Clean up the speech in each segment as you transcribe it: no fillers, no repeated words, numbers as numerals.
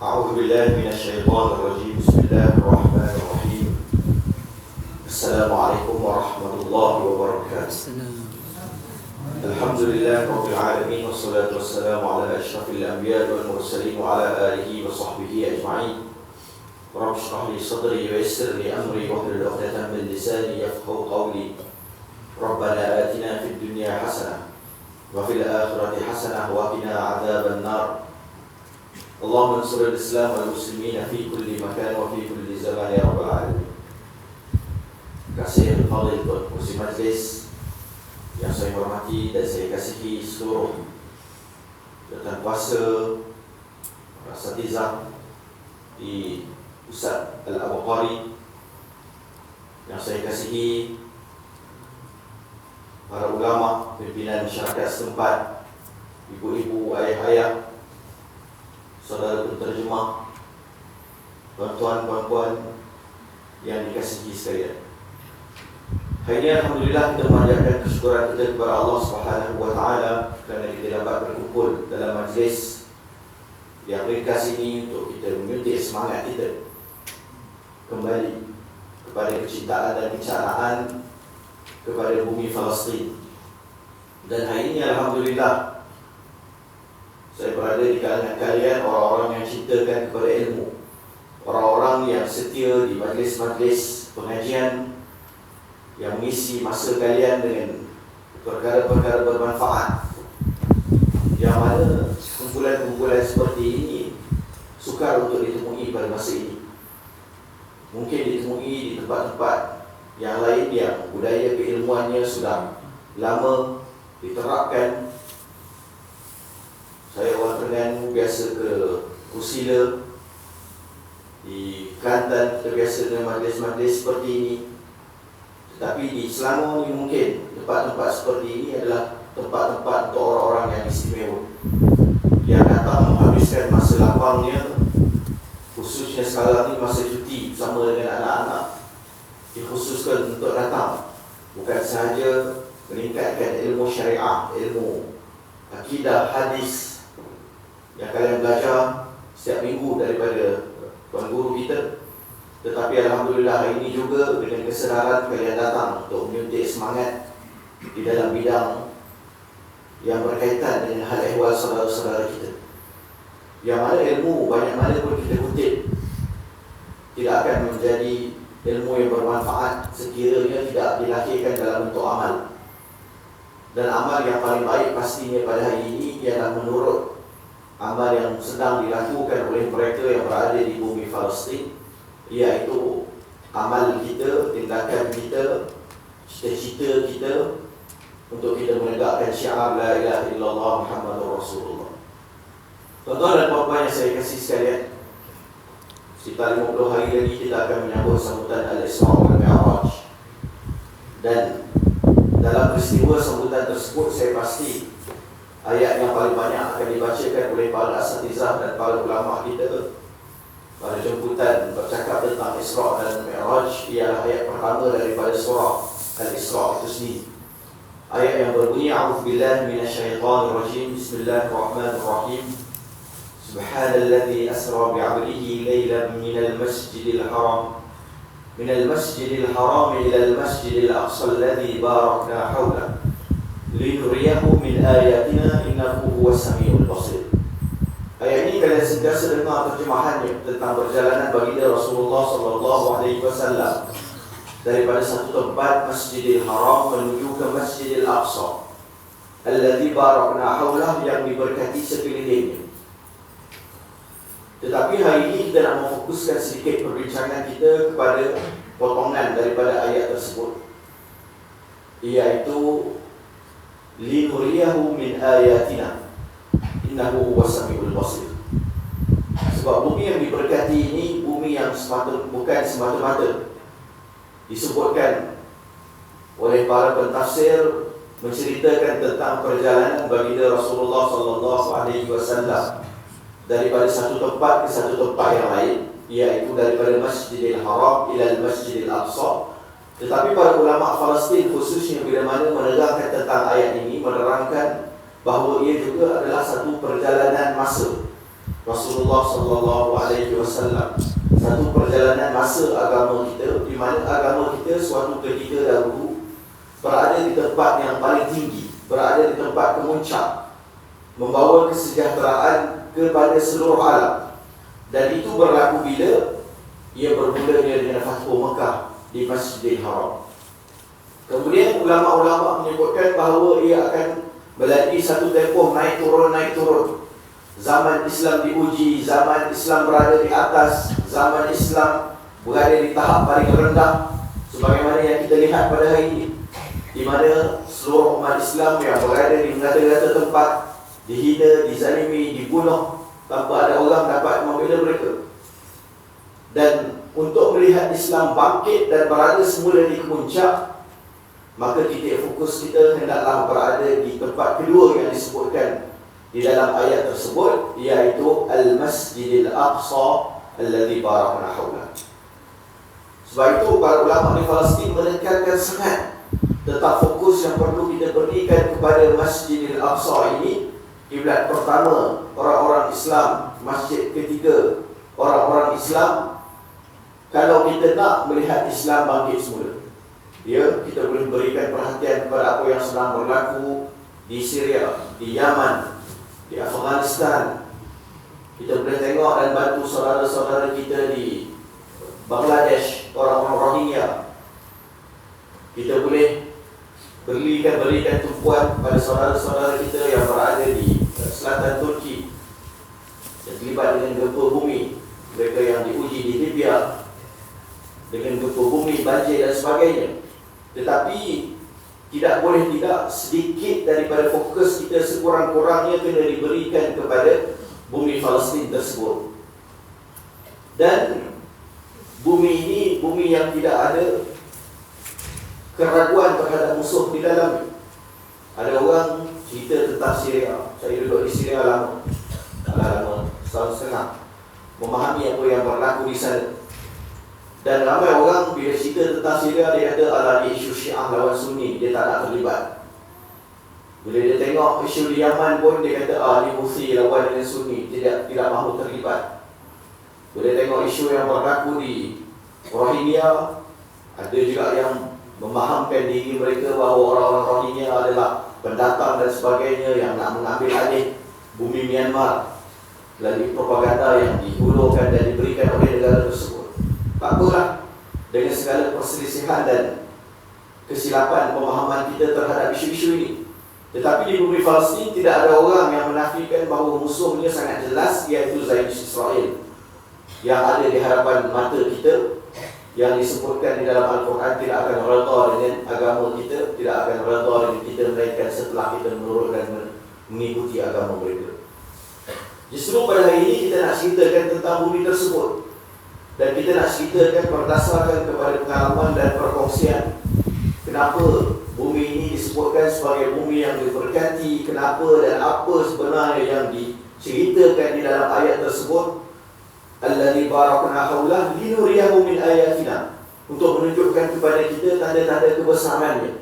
أعوذ بالله من الشيطان الرجيم. بسم الله الرحمن الرحيم. السلام عليكم ورحمة الله وبركاته. الحمد لله رب العالمين، والصلاة والسلام على أشرف الأنبياء والمرسلين وعلى آله وصحبه أجمعين. رب اشرح لي صدري ويسر لي أمري واحلل عقدة من لساني يفقهوا قولي. ربنا آتنا في الدنيا حسنة وفي الآخرة حسنة وقنا عذاب النار. اللهم انصر الإسلام والمسلمين في كل مكان وفي كل زمان يا رب العالمين. Kasih al-fadhil Kursi Majlis yang saya hormati dan saya kasihi seluruh rekan kuasa Asatizah di Ustaz Al-Abaqari, yang saya kasihi para ulama, pimpinan masyarakat setempat, ibu-ibu, ayah-ayah, saudara penterjemah, tuan-tuan, yang dikasihi sekalian. Hari ini alhamdulillah kita memanjatkan kesyukuran kita kepada Allah Subhanahu wa taala kerana kita dapat berkumpul dalam majlis yang ringkas ini untuk kita menyuntik semangat kita kembali kepada kecintaan dan kecintaan kepada bumi Palestin. Dan hari ini alhamdulillah saya berada di kalangan kalian, orang-orang yang cinta menciptakan kepada ilmu. Orang-orang yang setia di majlis-majlis pengajian, yang mengisi masa kalian dengan perkara-perkara bermanfaat, yang mana kumpulan-kumpulan seperti ini sukar untuk ditemui pada masa ini. Mungkin ditemui di tempat-tempat yang lain yang budaya keilmuannya sudah lama diterapkan. Saya orang Terengganu biasa ke Kusila, di Kelantan kita biasa dengan majlis-majlis seperti ini. Tetapi di Selangor ni mungkin tempat-tempat seperti ini adalah tempat-tempat untuk orang-orang yang istimewa, yang datang menghabiskan masa lapangnya, khususnya sekarang ni masa cuti bersama dengan anak-anak, dikhususkan untuk datang bukan sahaja meningkatkan ilmu syariah, ilmu akidah, hadis yang kalian belajar setiap minggu daripada tuan guru kita, tetapi alhamdulillah hari ini juga dengan kesedaran kalian datang untuk menyuntik semangat di dalam bidang yang berkaitan dengan hal ehwal saudara-saudara kita, yang mana ilmu banyak mana pun kita kutip tidak akan menjadi ilmu yang bermanfaat sekiranya tidak dilahirkan dalam bentuk amal. Dan amal yang paling baik pastinya pada hari ini ialah menurut amal yang sedang dilakukan oleh mereka yang berada di bumi Palestin, iaitu amal kita, tindakan kita, cita-cita kita untuk kita menegakkan syiar la ilaha illallah Muhammadur Rasulullah. Tuan-tuan dan puan-puan yang saya kasih sekalian, sekitar 50 hari lagi kita akan menyambut sambutan Al-Isra wal Mi'raj. Dan dalam peristiwa sambutan tersebut, saya pasti ayat yang paling banyak akan dibacakan oleh para asatizah dan para ulama kita pada jemputan bercakap tentang Isra dan Mi'raj ialah ayat pertama daripada surah Al-Isra itu sendiri. Ayat yang berbunyi, A'udzubillahi minasyaitonirrajim, Bismillahirrahmanirrahim. Subhanalladzi asra bi'abdihi laylan minal masjidil haram ila al-masjidil aqsa alladzi barakna hawlahu linuriyahu min ayatina innahu huwas samiul basir. Ayat ini kalian sentiasa dengar terjemahannya tentang perjalanan baginda Rasulullah SAW daripada satu tempat Masjidil Haram menuju ke Masjidil Aqsa alladzi barakna hawlahu, yang diberkati sekelilingnya. Tetapi hari ini kita nak memfokuskan sedikit perbincangan kita kepada potongan daripada ayat tersebut, iaitu linuriyahu min ayatina innahu huwas samiul basir. Sebab bumi yang diberkati ini bumi yang bukan semata-mata disebutkan oleh para pentafsir menceritakan tentang perjalanan baginda Rasulullah SAW daripada satu tempat ke satu tempat yang lain, iaitu daripada Masjidil Haram ila Masjidil Aqsa. Tetapi para ulama Palestin khususnya bila mana menerangkan tentang ayat ini, menerangkan bahawa ia juga adalah satu perjalanan masa Rasulullah SAW, satu perjalanan masa agama kita, di mana agama kita suatu ketika dahulu berada di tempat yang paling tinggi, berada di tempat kemuncak, membawa kesejahteraan kepada seluruh alam. Dan itu berlaku bila ia bermulanya dengan Fathu Mekah di Masjidil Haram. Kemudian ulama-ulama menyebutkan bahawa ia akan melalui satu tempoh naik turun. Zaman Islam diuji, zaman Islam berada di atas, zaman Islam berada di tahap paling rendah, sebagaimana yang kita lihat pada hari ini, di mana seluruh umat Islam yang berada di negara-negara tempat dihina, dizalimi, dibunuh tanpa ada orang dapat membela mereka. Dan untuk melihat Islam bangkit dan berada semula di kemuncak, maka titik fokus kita hendaklah berada di tempat kedua yang disebutkan di dalam ayat tersebut, iaitu Al-Masjidil Aqsa alladzi barakna hawlahu. Sebab itu para ulama di Palestin menekankan sangat tentang fokus yang perlu kita berikan kepada Masjidil Aqsa ini, kiblat pertama orang-orang Islam, masjid ketiga orang-orang Islam. Kalau kita nak melihat Islam bangkit semula, kita boleh berikan perhatian kepada apa yang sedang berlaku di Syria, di Yaman, di Afghanistan, Kita boleh tengok dan bantu saudara-saudara kita di Bangladesh, orang-orang Rohingya. Kita boleh berikan tumpuan pada saudara-saudara kita yang berada di selatan Turki yang terlibat dengan gempa bumi, mereka yang diuji di Libya dengan gempa bumi, banjir dan sebagainya. Tetapi tidak boleh tidak sedikit daripada fokus kita sekurang-kurangnya kena diberikan kepada bumi Palestin tersebut. Dan bumi ini bumi yang tidak ada keraguan terhadap musuh di dalamnya. Ada orang cerita tentang Syria. Saya duduk di Syria lama, setahun setengah, memahami apa yang berlaku di sana. Dan ramai orang bila cerita tentang Syria, dia kata ala di isu Syiah lawan Sunni, dia tak nak terlibat. Bila dia tengok isu di Yaman pun, dia kata ni Houthi lawan dengan Sunni, tidak mahu terlibat. Bila tengok isu yang berlaku di Rohingya, ada juga yang memahamkan diri mereka bahawa orang-orang Rohingya adalah pendatang dan sebagainya yang nak mengambil alih bumi Myanmar melalui propaganda yang dihulurkan dan diberikan oleh negara tersebut. Tak apalah, dengan segala perselisihan dan kesilapan pemahaman kita terhadap isu-isu ini, tetapi di bumi Palestin tidak ada orang yang menafikan bahawa musuhnya sangat jelas, iaitu Zionis Israel, yang ada di hadapan mata kita, yang disebutkan di dalam Al-Quran tidak akan redha dengan agama kita, tidak akan redha dengan kita melainkan setelah kita menurut dan mengikuti agama mereka. Justru pada hari ini kita nak ceritakan tentang bumi tersebut, dan kita nak ceritakan berdasarkan kepada pengalaman dan perkongsian kenapa bumi ini disebutkan sebagai bumi yang diberkati, kenapa dan apa sebenarnya yang diceritakan di dalam ayat tersebut. Alladzi barakna haulah linuriyahu min ayatina, untuk menunjukkan kepada kita tanda-tanda kebesarannya.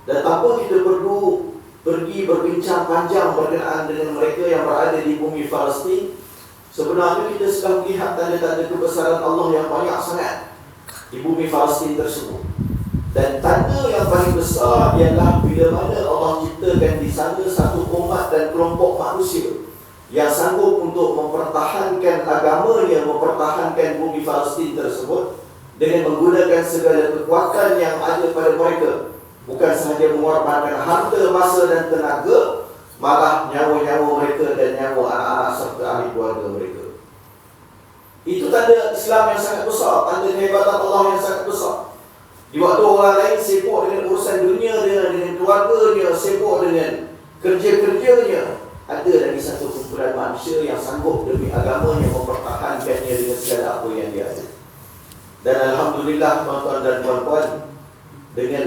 Dan tanpa kita perlu pergi berbincang panjang berkenaan dengan mereka yang berada di bumi Palestin, sebenarnya kita sudah melihat tanda-tanda kebesaran Allah yang banyak sangat di bumi Palestin tersebut. Dan tanda yang paling besar ialah bila mana Allah ciptakan di sana satu umat dan kelompok manusia yang sanggup untuk mempertahankan agamanya, mempertahankan bumi Palestin tersebut dengan menggunakan segala kekuatan yang ada pada mereka. Bukan sahaja mengorbankan harta, masa dan tenaga, malah nyawa-nyawa mereka dan nyawa anak-anak serta ahli keluarga mereka. Itu tanda Islam yang sangat besar, tanda kehebatan Allah yang sangat besar. Di waktu orang lain sibuk dengan urusan dunia, dengan keluarganya, sibuk dengan kerja-kerjanya, ada lagi satu kumpulan manusia yang sanggup demi agamanya mempertahankannya dengan segala apa yang dia ada. Dan Alhamdulillah tuan-tuan dan puan-puan, dengan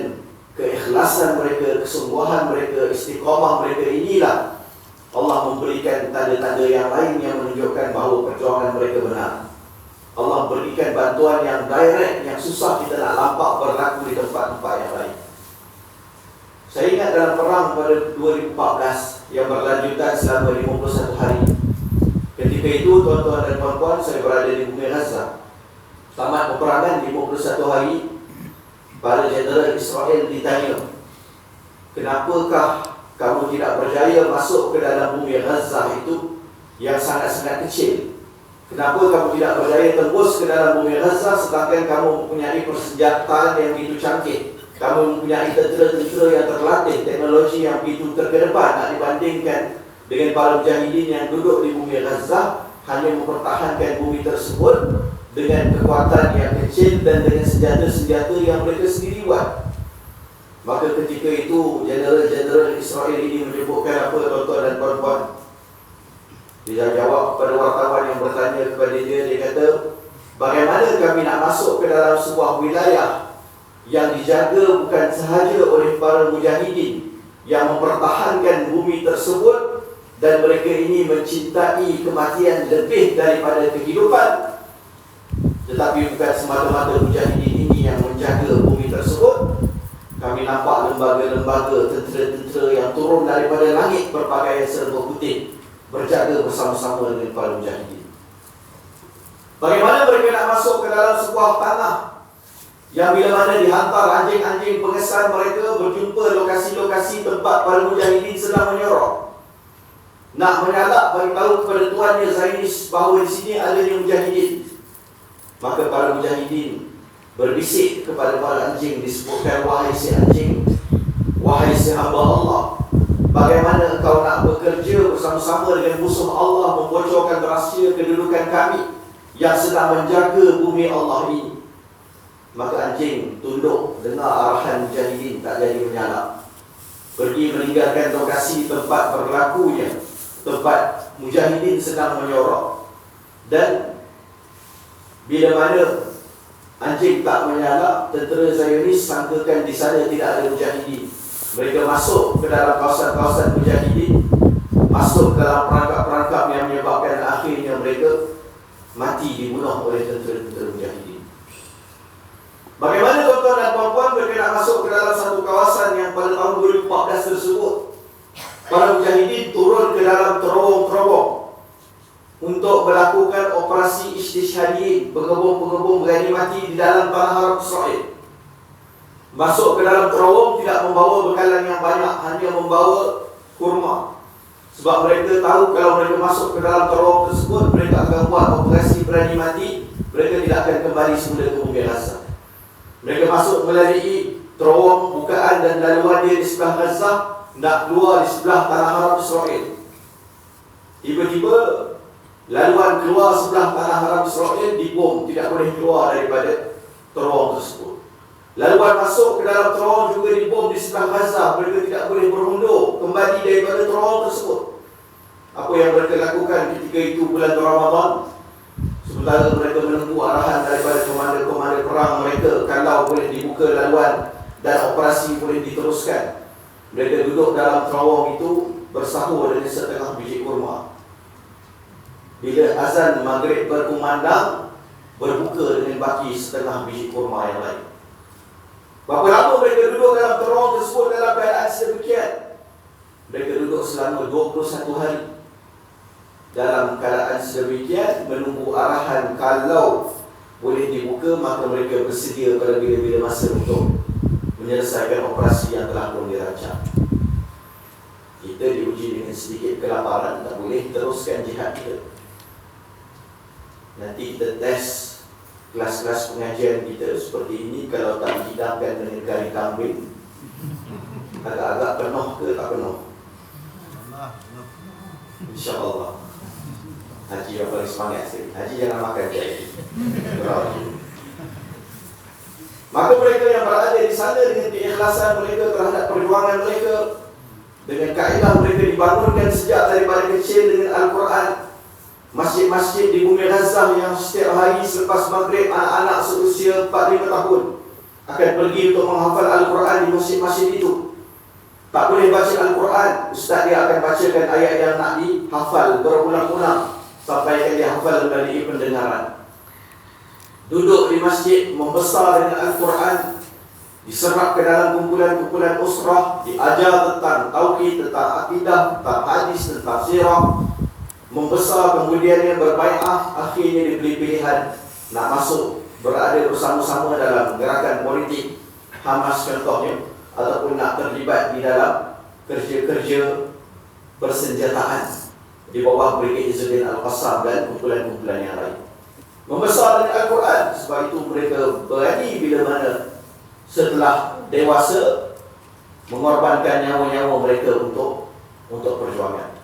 keikhlasan mereka, kesungguhan mereka, istiqamah mereka inilah Allah memberikan tanda-tanda yang lain yang menunjukkan bahawa perjuangan mereka benar. Allah berikan bantuan yang direct, yang susah kita nak nampak berlaku di tempat-tempat yang lain. Saya ingat dalam perang pada 2014 yang berlanjutan selama 51 hari. Ketika itu tuan-tuan dan puan-puan, saya berada di bumi Gaza. Tamat peperangan 51 hari, para jeneral Israel ditanya, kenapakah kamu tidak berjaya masuk ke dalam bumi Gaza itu yang sangat-sangat kecil? Kenapa kamu tidak berjaya tembus ke dalam bumi Gaza sedangkan kamu mempunyai persenjataan yang begitu canggih? Kamu mempunyai tentera-tentera yang terlatih, teknologi yang begitu terkedepan, nak dibandingkan dengan para mujahidin yang duduk di bumi Gaza, hanya mempertahankan bumi tersebut dengan kekuatan yang kecil dan dengan senjata-senjata yang mereka sendiri buat. Maka ketika itu jeneral-jeneral Israel ini menyebutkan apa, tuan-tuan dan puan-puan? Dia jawab kepada wartawan yang bertanya kepada dia, dia kata, bagaimana kami nak masuk ke dalam sebuah wilayah yang dijaga bukan sahaja oleh para mujahidin yang mempertahankan bumi tersebut, dan mereka ini mencintai kematian lebih daripada kehidupan, tetapi bukan semata-mata mujahidin ini yang menjaga bumi tersebut. Kami nampak lembaga-lembaga tentera-tentera yang turun daripada langit berpakaian serba putih berjaga bersama-sama dengan para mujahidin. Bagaimana mereka nak masuk ke dalam sebuah tanah yang bila mana dihantar anjing-anjing pengesan mereka berjumpa lokasi-lokasi tempat para mujahidin sedang menyorok? nak menyalak bagi tahu kepada tuannya Zainis bahawa di sini adanya mujahidin. Maka para mujahidin berbisik kepada para anjing, disebutkan, wahai si anjing, wahai si hamba Allah, bagaimana engkau nak bekerja bersama-sama dengan musuh Allah, membocorkan rahsia kedudukan kami yang sedang menjaga bumi Allah ini. Maka anjing tunduk dengar arahan mujahidin, tak jadi menyalak, pergi meninggalkan lokasi tempat berlakunya, tempat mujahidin sedang menyorok. Dan bila mana anjing tak menyalak, tentera Zionis sangkakan di sana tidak ada mujahidin. Mereka masuk ke dalam kawasan-kawasan mujahidin, masuk ke dalam perangkap-perangkap yang menyebabkan akhirnya mereka mati, dibunuh oleh tentera-tentera mujahidin. Bagaimana tuan-tuan dan puan-puan, mereka nak masuk ke dalam satu kawasan yang pada tahun 2014 tersebut, para mujahidin turun ke dalam terowong-terowong untuk melakukan operasi istishhadiyin, pengebom-pengebom berani mati di dalam tanah haram Israel. Masuk ke dalam terowong tidak membawa bekalan yang banyak, hanya membawa kurma. Sebab mereka tahu kalau mereka masuk ke dalam terowong tersebut, mereka akan buat operasi berani mati, mereka tidak akan kembali semula ke bumi Gaza. Mereka masuk melalui terowong bukaan dan laluan dia di sebelah Gaza, nak keluar di sebelah tanah haram Israel. Tiba-tiba laluan keluar sebelah tanah haram Israel dibom, tidak boleh keluar daripada terowong tersebut. Laluan masuk ke dalam terowong juga dibom di sebelah Gaza, mereka tidak boleh berundur kembali daripada terowong tersebut. Apa yang mereka lakukan ketika itu bulan Ramadan, sementara mereka menunggu arahan daripada komander-komander perang mereka kalau boleh dibuka laluan dan operasi boleh diteruskan, mereka duduk dalam terowong itu bersahur dengan setengah biji kurma. Bila azan maghrib berkumandang, berbuka dengan baki setengah biji kurma yang lain. Berapa lama mereka duduk dalam terowong tersebut dalam keadaan sedemikian? Mereka duduk selama 21 hari dalam keadaan sedemikian, menunggu arahan. Kalau boleh dibuka, maka mereka bersedia pada bila-bila masa untuk menyelesaikan operasi yang telah pun dirancang. Kita diuji dengan sedikit kelaparan, tak boleh teruskan jihad kita. Nanti kita test kelas-kelas pengajian kita seperti ini, kalau tak dihidangkan dengan kari kambing, agak-agak penuh ke tak penuh? InsyaAllah. Haji yang paling semangat sekali. Haji jangan makan jahit. Maka mereka yang berada di sana dengan keikhlasan mereka terhadap perjuangan mereka, dengan kaedah mereka dibangunkan sejak daripada kecil dengan Al-Quran. Masjid-masjid di bumi Gaza yang setiap hari selepas maghrib anak-anak seusia 4-5 tahun akan pergi untuk menghafal Al-Quran di masjid-masjid itu. Tak boleh baca Al-Quran, ustaz dia akan bacakan ayat yang nak dihafal berulang-ulang sampai dia hafal melalui pendengaran. Duduk di masjid, membesar dengan Al-Quran, diserap ke dalam kumpulan-kumpulan usrah, diajar tentang tauhid, tentang akidah, tentang hadis, tentang sirah. Membesar, kemudiannya berbai'ah, akhirnya diberi pilihan nak masuk berada bersama-sama dalam gerakan politik Hamas contohnya, ataupun nak terlibat di dalam kerja-kerja bersenjataan di bawah Brigade Izzuddin Al-Qassam dan kumpulan-kumpulan yang lain. Membesar dengan Al-Quran, sebab itu mereka berani bila mana setelah dewasa mengorbankan nyawa-nyawa mereka untuk perjuangan.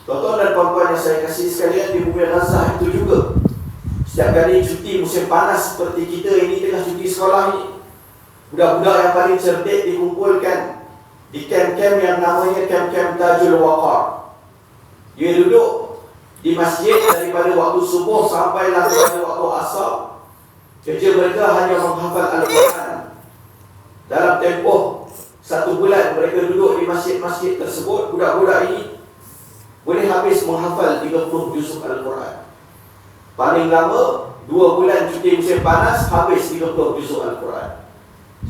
Tuan-tuan dan puan-puan yang saya kasih sekalian, di bumi Gaza itu juga setiap kali cuti musim panas seperti kita ini, tengah cuti sekolah ini, budak-budak yang paling cerdik dikumpulkan di kem-kem yang namanya kem-kem Tajul Waqar. Dia duduk di masjid daripada waktu subuh sampailah pada waktu asar. Kerja mereka hanya menghafal Al-Quran. Dalam tempoh 1 bulan mereka duduk di masjid-masjid tersebut, budak-budak ini boleh habis menghafal 30 juzuk Al-Quran. Paling lama 2 bulan cuti musim panas habis 30 juzuk Al-Quran.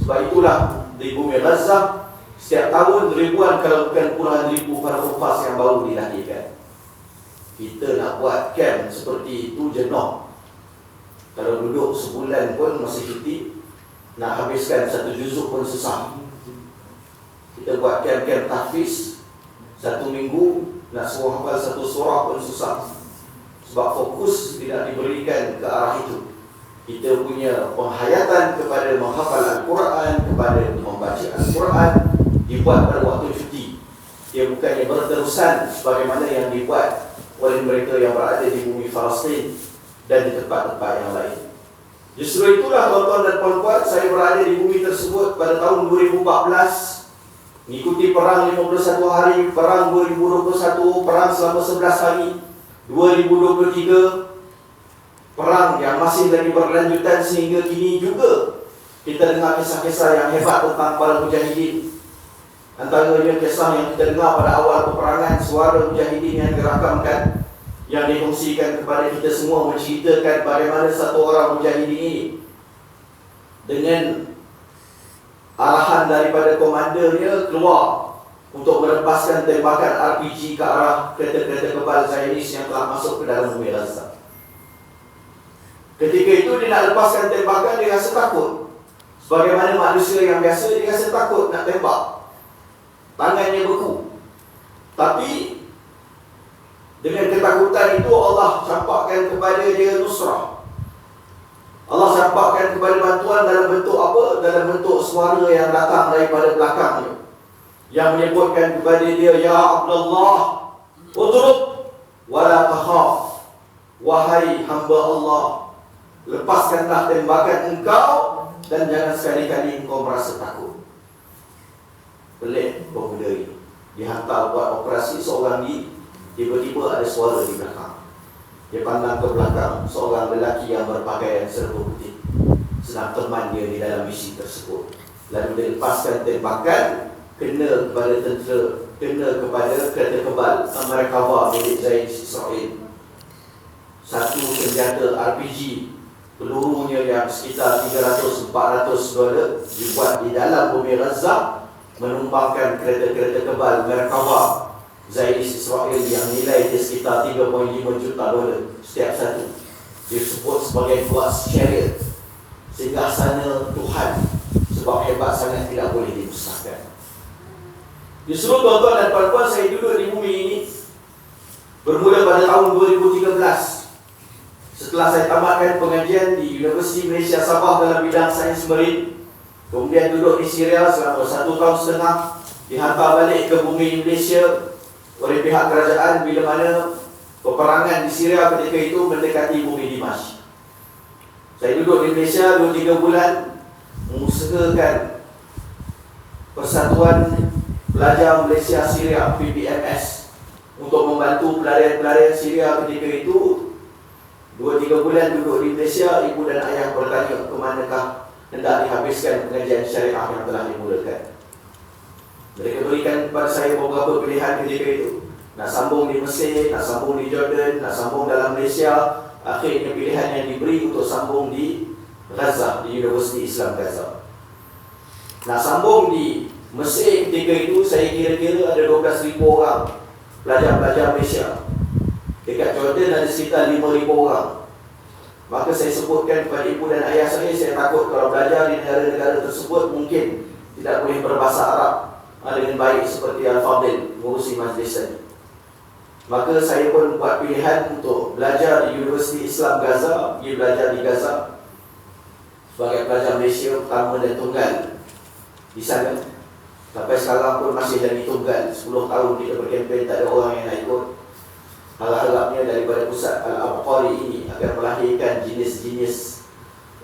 Sebab itulah di bumi Gaza setiap tahun ribuan kalau bukan puluhan ribu para hufaz yang baru dilahirkan. Kita nak buat camp seperti itu jenuh. Kalau duduk sebulan pun masih cuti, nak habiskan 1 juzuk pun susah. Kita buat camp-camp tahfiz 1 minggu Nak suruh hafal satu surah pun susah, sebab fokus tidak diberikan ke arah itu. Kita punya penghayatan kepada menghafal Al-Quran, kepada membaca Al-Quran dibuat pada waktu cuti. Dia bukannya berterusan sebagaimana yang dibuat oleh mereka yang berada di bumi Palestin dan di tempat-tempat yang lain. Justru itulah tuan-tuan dan puan-puan, saya berada di bumi tersebut pada tahun 2014, mengikuti perang 51 hari, perang 2021, perang selama 11 hari, 2023, perang yang masih lagi berlanjutan sehingga kini juga. Kita dengar kisah-kisah yang hebat tentang para mujahidin. Antaranya kisah yang kita dengar pada awal peperangan, suara mujahidin yang dirakamkan, yang dikongsikan kepada kita semua, menceritakan bagaimana satu orang mujahidin ini dengan arahan daripada komandernya keluar untuk melepaskan tembakan RPG ke arah kereta-kereta kebal Zionis yang telah masuk ke dalam bumi Gaza. Ketika itu dia nak lepaskan tembakan, dia rasa takut. Sebagaimana manusia yang biasa, dia rasa takut nak tembak. Tangannya beku. Tapi dengan ketakutan itu Allah campakkan kepada dia nusrah. Allah campakkan kepada bantuan dalam bentuk apa? Dalam bentuk suara yang datang daripada belakangnya, yang menyebutkan kepada dia, Ya Abdullah, udrub wala takhaf. Wahai hamba Allah, lepaskanlah tembakan engkau dan jangan sekali-kali engkau merasa takut. Pelik pemuda ini dihantar buat operasi seorang diri. Tiba-tiba ada suara di belakang. Dia pandang ke belakang, seorang lelaki yang berpakaian serba putih sedang teman dia di dalam misi tersebut. Lalu dia lepaskan tembakan, kena kepada tentera, kena kepada kereta kebal Amerika milik Zionis Israel. Satu senjata RPG, pelurunya yang sekitar $300-400 dibuat di dalam bumi Gaza, menumbangkan kereta-kereta kebal Merkava Zionis Israel yang nilai dia sekitar $3.5 juta setiap satu. Disebut sebagai Fuas Chariot, singgah sana Tuhan, sebab hebat sangat tidak boleh dimusnahkan. Justru tuan-tuan dan puan-puan, saya duduk di bumi ini bermula pada tahun 2013. Setelah saya tamatkan pengajian di Universiti Malaysia Sabah dalam bidang sains marin, kemudian duduk di Syria selama 1 tahun setengah, dihantar balik ke bumi Malaysia oleh pihak kerajaan bila mana peperangan di Syria ketika itu mendekati bumi Dimash. Saya duduk di Malaysia 2-3 bulan mengusahakan Persatuan Pelajar Malaysia Syria PPMS untuk membantu pelarian-pelarian Syria ketika itu. 2-3 bulan duduk di Malaysia, ibu dan ayah bertanya ke manakah hendak dihabiskan pengajian syariah yang telah dimulakan. Mereka berikan kepada saya beberapa pilihan ketika itu. Nak sambung di Mesir, nak sambung di Jordan, nak sambung dalam Malaysia. Akhirnya pilihan yang diberi untuk sambung di Gaza, di Universiti Islam Gaza. Nak sambung di Mesir ketika itu, saya kira-kira ada 12,000 orang pelajar-pelajar Malaysia. Dekat Jordan ada sekitar 5,000 orang. Maka saya sebutkan kepada ibu dan ayah saya takut kalau belajar di negara-negara tersebut mungkin tidak boleh berbahasa Arab dengan baik seperti Al-Fadil mengurusi majlis tadi. Maka saya pun buat pilihan untuk belajar di Universiti Islam Gaza, pergi belajar di Gaza sebagai pelajar Malaysia pertama dan tunggal di sana. Sampai sekarang pun masih jadi tunggal. 10 tahun kita berkempen, tak ada orang yang nak ikut. Harap-harapnya daripada pusat Al-Abqari ini akan melahirkan jenis-jenis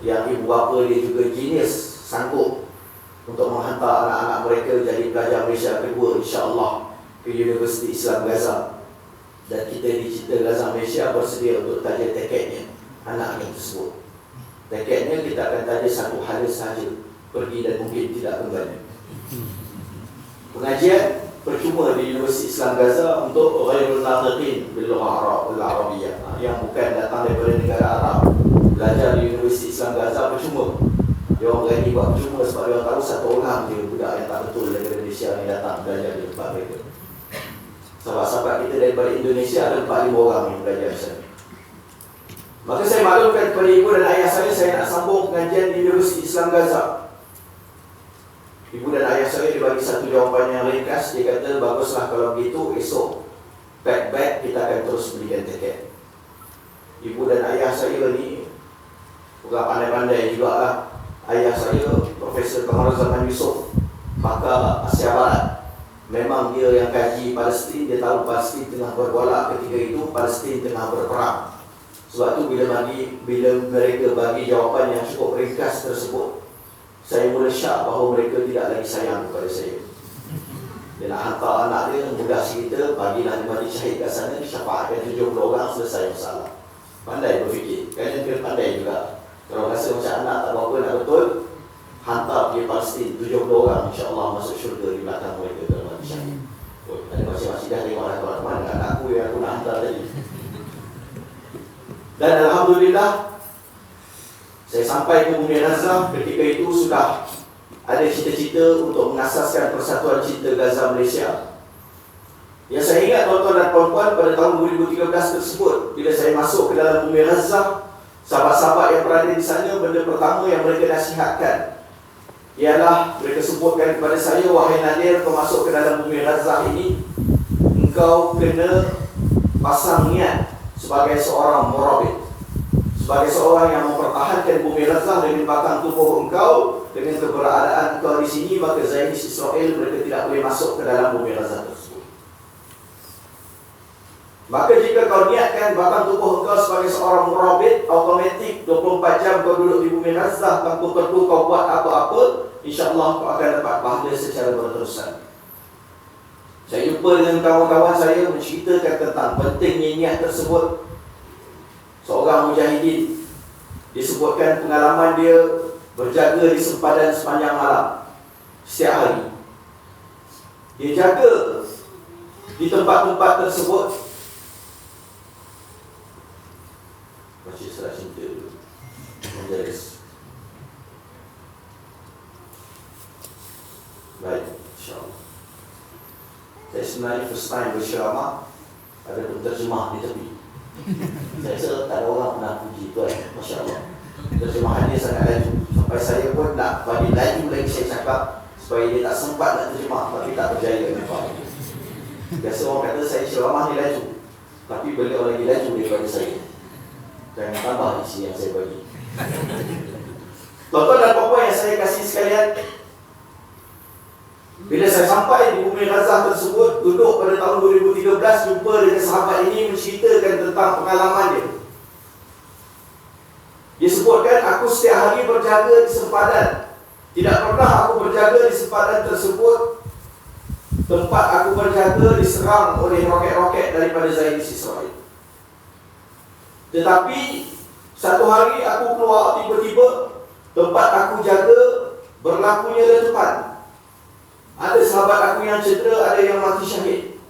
yang ibu bapa dia juga jenis sanggup untuk menghantar anak-anak mereka jadi pelajar Malaysia kedua, insya-Allah, ke Universiti Islam Gaza. Dan kita di Cita Gaza Malaysia bersedia untuk taja tiketnya anak yang tersebut. Tiketnya kita akan taja satu hari sahaja, pergi dan mungkin tidak kembali. Pengajian percuma di Universiti Islam Gaza untuk ghairul natiqin bil lughah al-arabiyyah, yang bukan datang daripada negara Arab, belajar di Universiti Islam Gaza percuma. Dia orang berani buat percuma sebab dia tahu satu orang dia budak yang tak betul daripada Malaysia yang datang belajar di tempat mereka. Sahabat-sahabat kita daripada Indonesia ada 4-5 orang yang belajar di sana. Maka saya maklumkan kepada ibu dan ayah saya nak sambung pengajian di Universiti Islam Gaza. Ibu dan ayah saya dibagi satu jawapan yang ringkas. Dia kata, baguslah kalau begitu esok pack, kita akan terus belikan tiket. Ibu dan ayah saya ni bukan pandai-pandai juga lah. Ayah saya Profesor Kamaruzaman Yusof, maka Asia Barat. Memang dia yang kaji Palestin, dia tahu Palestin tengah bergolak ketika itu, Palestin tengah berperang. Sebab tu bila mereka bagi jawapan yang cukup ringkas tersebut, saya mula syak bahawa mereka tidak lagi sayang kepada saya. Dia nak hantar anak dia, mudah cerita, bagilah dia mati syahid kat sana, syafaatkan 70 orang, selesai masalah. Pandai berfikir, kalian kena pandai juga. Kalau rasa macam anak tak berapa nak betul, hantar pergi Palestin 70 orang, insya-Allah masuk syurga di belakang mereka kalau mati syahid. Ada macam-macam dah tengok lah kawan-kawan, anak aku yang aku nak hantar tadi. Dan Alhamdulillah, saya sampai ke Bumi Gaza. Ketika itu sudah ada cita-cita untuk mengasaskan Persatuan Cinta Gaza Malaysia. Yang saya ingat tuan-tuan dan puan-puan, pada tahun 2013 tersebut, bila saya masuk ke dalam Bumi Gaza, sahabat-sahabat yang berada di sana, benda pertama yang mereka nasihatkan ialah mereka sebutkan kepada saya, wahai Nadir, kau masuk ke dalam Bumi Gaza ini, engkau kena pasang niat sebagai seorang murabit, sebagai seorang yang mempertahankan Bumi Gaza dengan batang tubuh engkau. Dengan keberadaan engkau di sini, maka Zionis Israel mereka tidak boleh masuk ke dalam Bumi Gaza tersebut. Maka jika kau niatkan batang tubuh engkau sebagai seorang murabit, automatik 24 jam kau duduk di Bumi Gaza tanpa perlu kau buat apa-apa, insya-Allah kau akan dapat pahala secara berterusan. Saya jumpa dengan kawan-kawan saya menceritakan tentang pentingnya niat tersebut. Seorang mujahidin disebutkan pengalaman dia berjaga di sempadan sepanjang malam setiap hari. Dia jaga di tempat-tempat tersebut. Baca surat cinta dulu. Menjelis. Baik, insyaAllah. Saya sebenarnya first time berceramah, ada penterjemah di tepi. Saya rasa tak ada orang pernah puji tuan, Masya Allah. Terjemahannya sangat laju, sampai saya pun nak bagi laju lagi saya cakap supaya dia tak sempat nak terjemah, tapi tak berjaya memang. Biasa orang kata saya ceramah ni laju, tapi beliau lagi laju daripada saya. Jangan tambah isi yang saya bagi. Tuan-tuan dan puan-puan yang saya kasih sekalian, bila saya sampai di Bumi Gaza tersebut, duduk pada tahun 2013, jumpa dengan sahabat ini menceritakan tentang pengalaman dia. Dia sebutkan, aku setiap hari berjaga di sempadan. Tidak pernah aku berjaga di sempadan tersebut, tempat aku berjaga diserang oleh roket-roket daripada Zionis Israel. Tetapi satu hari aku keluar, tiba-tiba tempat aku jaga berlakunya letupan. Ada sahabat aku yang cedera, ada yang mati syahid.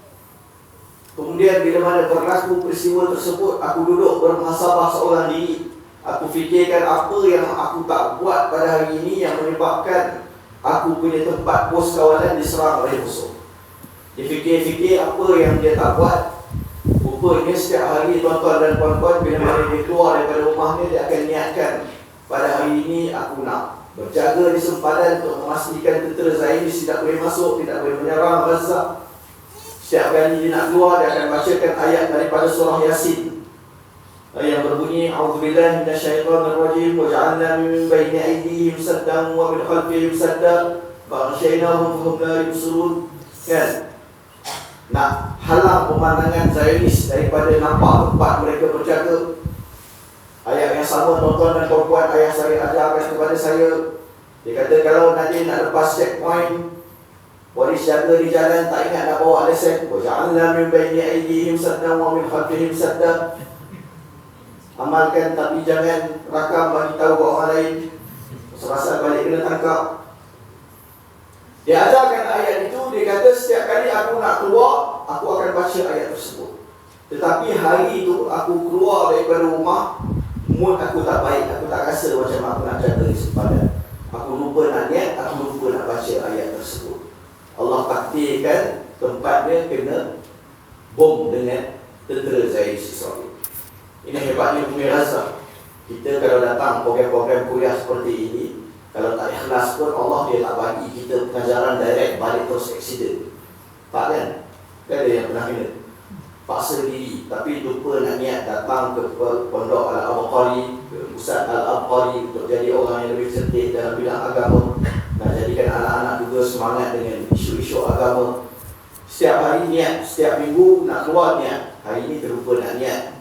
Kemudian bila mana berlaku peristiwa tersebut, aku duduk bermuhasabah seorang diri. Aku fikirkan apa yang aku tak buat pada hari ini yang menyebabkan aku punya tempat pos kawalan diserang oleh musuh. Dia fikir-fikir apa yang dia tak buat. Rupanya setiap hari tuan-tuan dan puan-puan, bila mana dia keluar daripada rumahnya, dia akan niatkan, pada hari ini aku nak berjaga di sempadan untuk memastikan tentera Zionis tidak boleh masuk, tidak boleh menyerang Gaza. Setiap kali dia nak keluar, dia akan bacakan ayat daripada surah Yasin yang berbunyi, A'udzubillahi minasyaitonirrajim, wa ja'alna min baini aydihim saddan wa min khalfihim saddan fa aghshaynahum fahum la yubsirun. Kan? Nak halang pemandangan Zionis daripada nampak tempat mereka berjaga. Ayat yang sama tuan-tuan dan puan-puan ayah saya ajarkan kepada saya. Dia kata kalau nanti nak lepas checkpoint, polis jaga di jalan tak ingat nak bawa lesen, wa ja'alna min baini aydihim saddan wa min khalfihim saddan. Amalkan tapi jangan rakam bagi tahu orang lain. Serasa balik kena tangkap. Dia ajarkan ayat itu. Dia kata setiap kali aku nak keluar, aku akan baca ayat tersebut. Tetapi hari itu aku keluar daripada rumah, mood aku tak baik. Aku tak rasa macam aku nak jaga di sempadan. Aku lupa nak niat, aku lupa nak baca ayat tersebut. Allah takdirkan tempatnya kena bom dengan tentera Zionis Israel. Ini hebatnya Bumi Gaza. Kita kalau datang program-program kuliah seperti ini, kalau tak ikhlas pun Allah dia tak bagi kita pengajaran direct balik terus accident. Tak kan? Kan ada yang pernah kena. paksa diri, tapi lupa nak niat datang ke pondok Al-Abqari, ke Ustaz Al-Abqari untuk jadi orang yang lebih cerdik dalam bidang agama, nak jadikan anak-anak juga semangat dengan isu-isu agama. Setiap hari niat, setiap minggu nak keluar niat. Hari ini terlupa nak niat,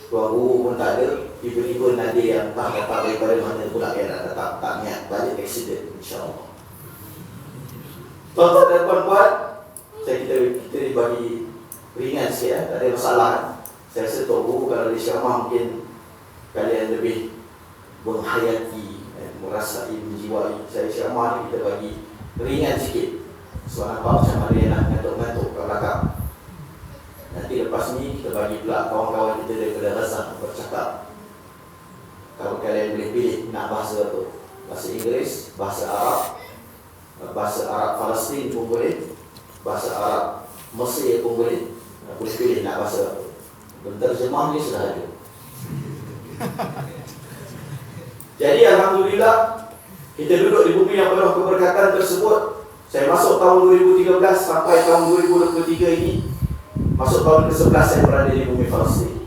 tuan guru pun tak ada, tiba-tiba nadir yang tak datang daripada mana pula yang nak datang, tak niat, balik accident, insyaAllah. Tuan-tuan dan puan-puan, kita dibagi ringan sikit, tak ada masalah. Saya rasa tuan guru kalau di ceramah mungkin kalian lebih menghayati, merasai, menjiwai. Saya ceramah ni kita bagi ringan sikit. Sebab nampak macam ada yang nak ngantuk-ngantuk kat belakang. Nanti lepas ni kita bagi pula kawan-kawan kita daripada Gaza bercakap. Kalau kalian boleh pilih nak bahasa apa, bahasa Inggeris, bahasa Arab, bahasa Arab Palestin pun boleh, bahasa Arab Mesir pun boleh. Boleh pilih nak bahasa apa. Penterjemah ni sudah ada. Jadi Alhamdulillah, kita duduk di bumi yang penuh keberkatan tersebut. Saya masuk tahun 2013 sampai tahun 2023 ini, masuk tahun ke-11 saya berada di bumi Palestin.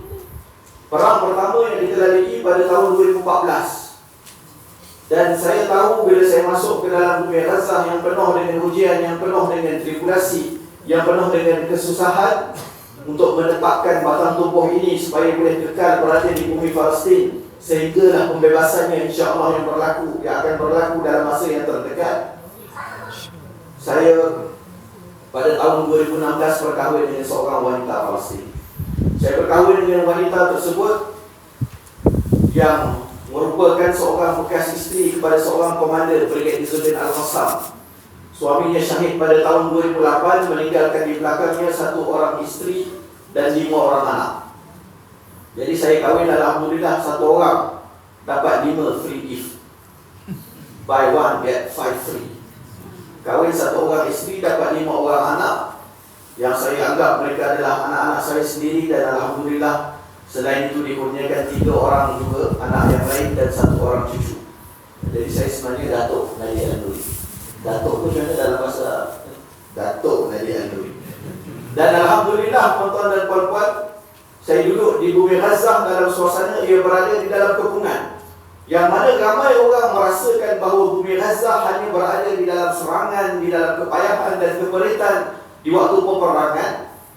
Perang pertama yang kita lalui pada tahun 2014. Dan saya tahu bila saya masuk ke dalam bumi Gaza yang penuh dengan ujian, yang penuh dengan tribulasi, yang penuh dengan kesusahan, untuk menetapkan batang tubuh ini supaya boleh kekal berada di bumi Palestin sehinggalah pembebasannya insya-Allah yang akan berlaku dalam masa yang terdekat. Saya pada tahun 2016 berkahwin dengan seorang wanita Palestin. Saya berkahwin dengan wanita tersebut yang merupakan seorang bekas isteri kepada seorang komander Brigade Izzuddin Al-Qassam. Suaminya syahid pada tahun 2008, meninggalkan di belakangnya 1 orang isteri dan 5 orang anak. Jadi saya kahwin alhamdulillah 1 orang dapat 5 free gift. Buy 1 get 5 free. Kahwin 1 orang isteri dapat 5 orang anak, yang saya anggap mereka adalah anak-anak saya sendiri, dan alhamdulillah selain itu dikurniakan 3 orang juga anak yang lain dan 1 orang cucu. Jadi saya sebenarnya Datuk Nadia Anduri. Datuk tu macam dalam bahasa Datuk Nadia Anduri. Dan alhamdulillah tuan-tuan dan puan-puan, saya duduk di bumi Gaza dalam suasana ia berada di dalam kepungan, yang mana ramai orang merasakan bahawa bumi Gaza hanya berada di dalam serangan, di dalam kepayahan dan keperitan di waktu peperangan.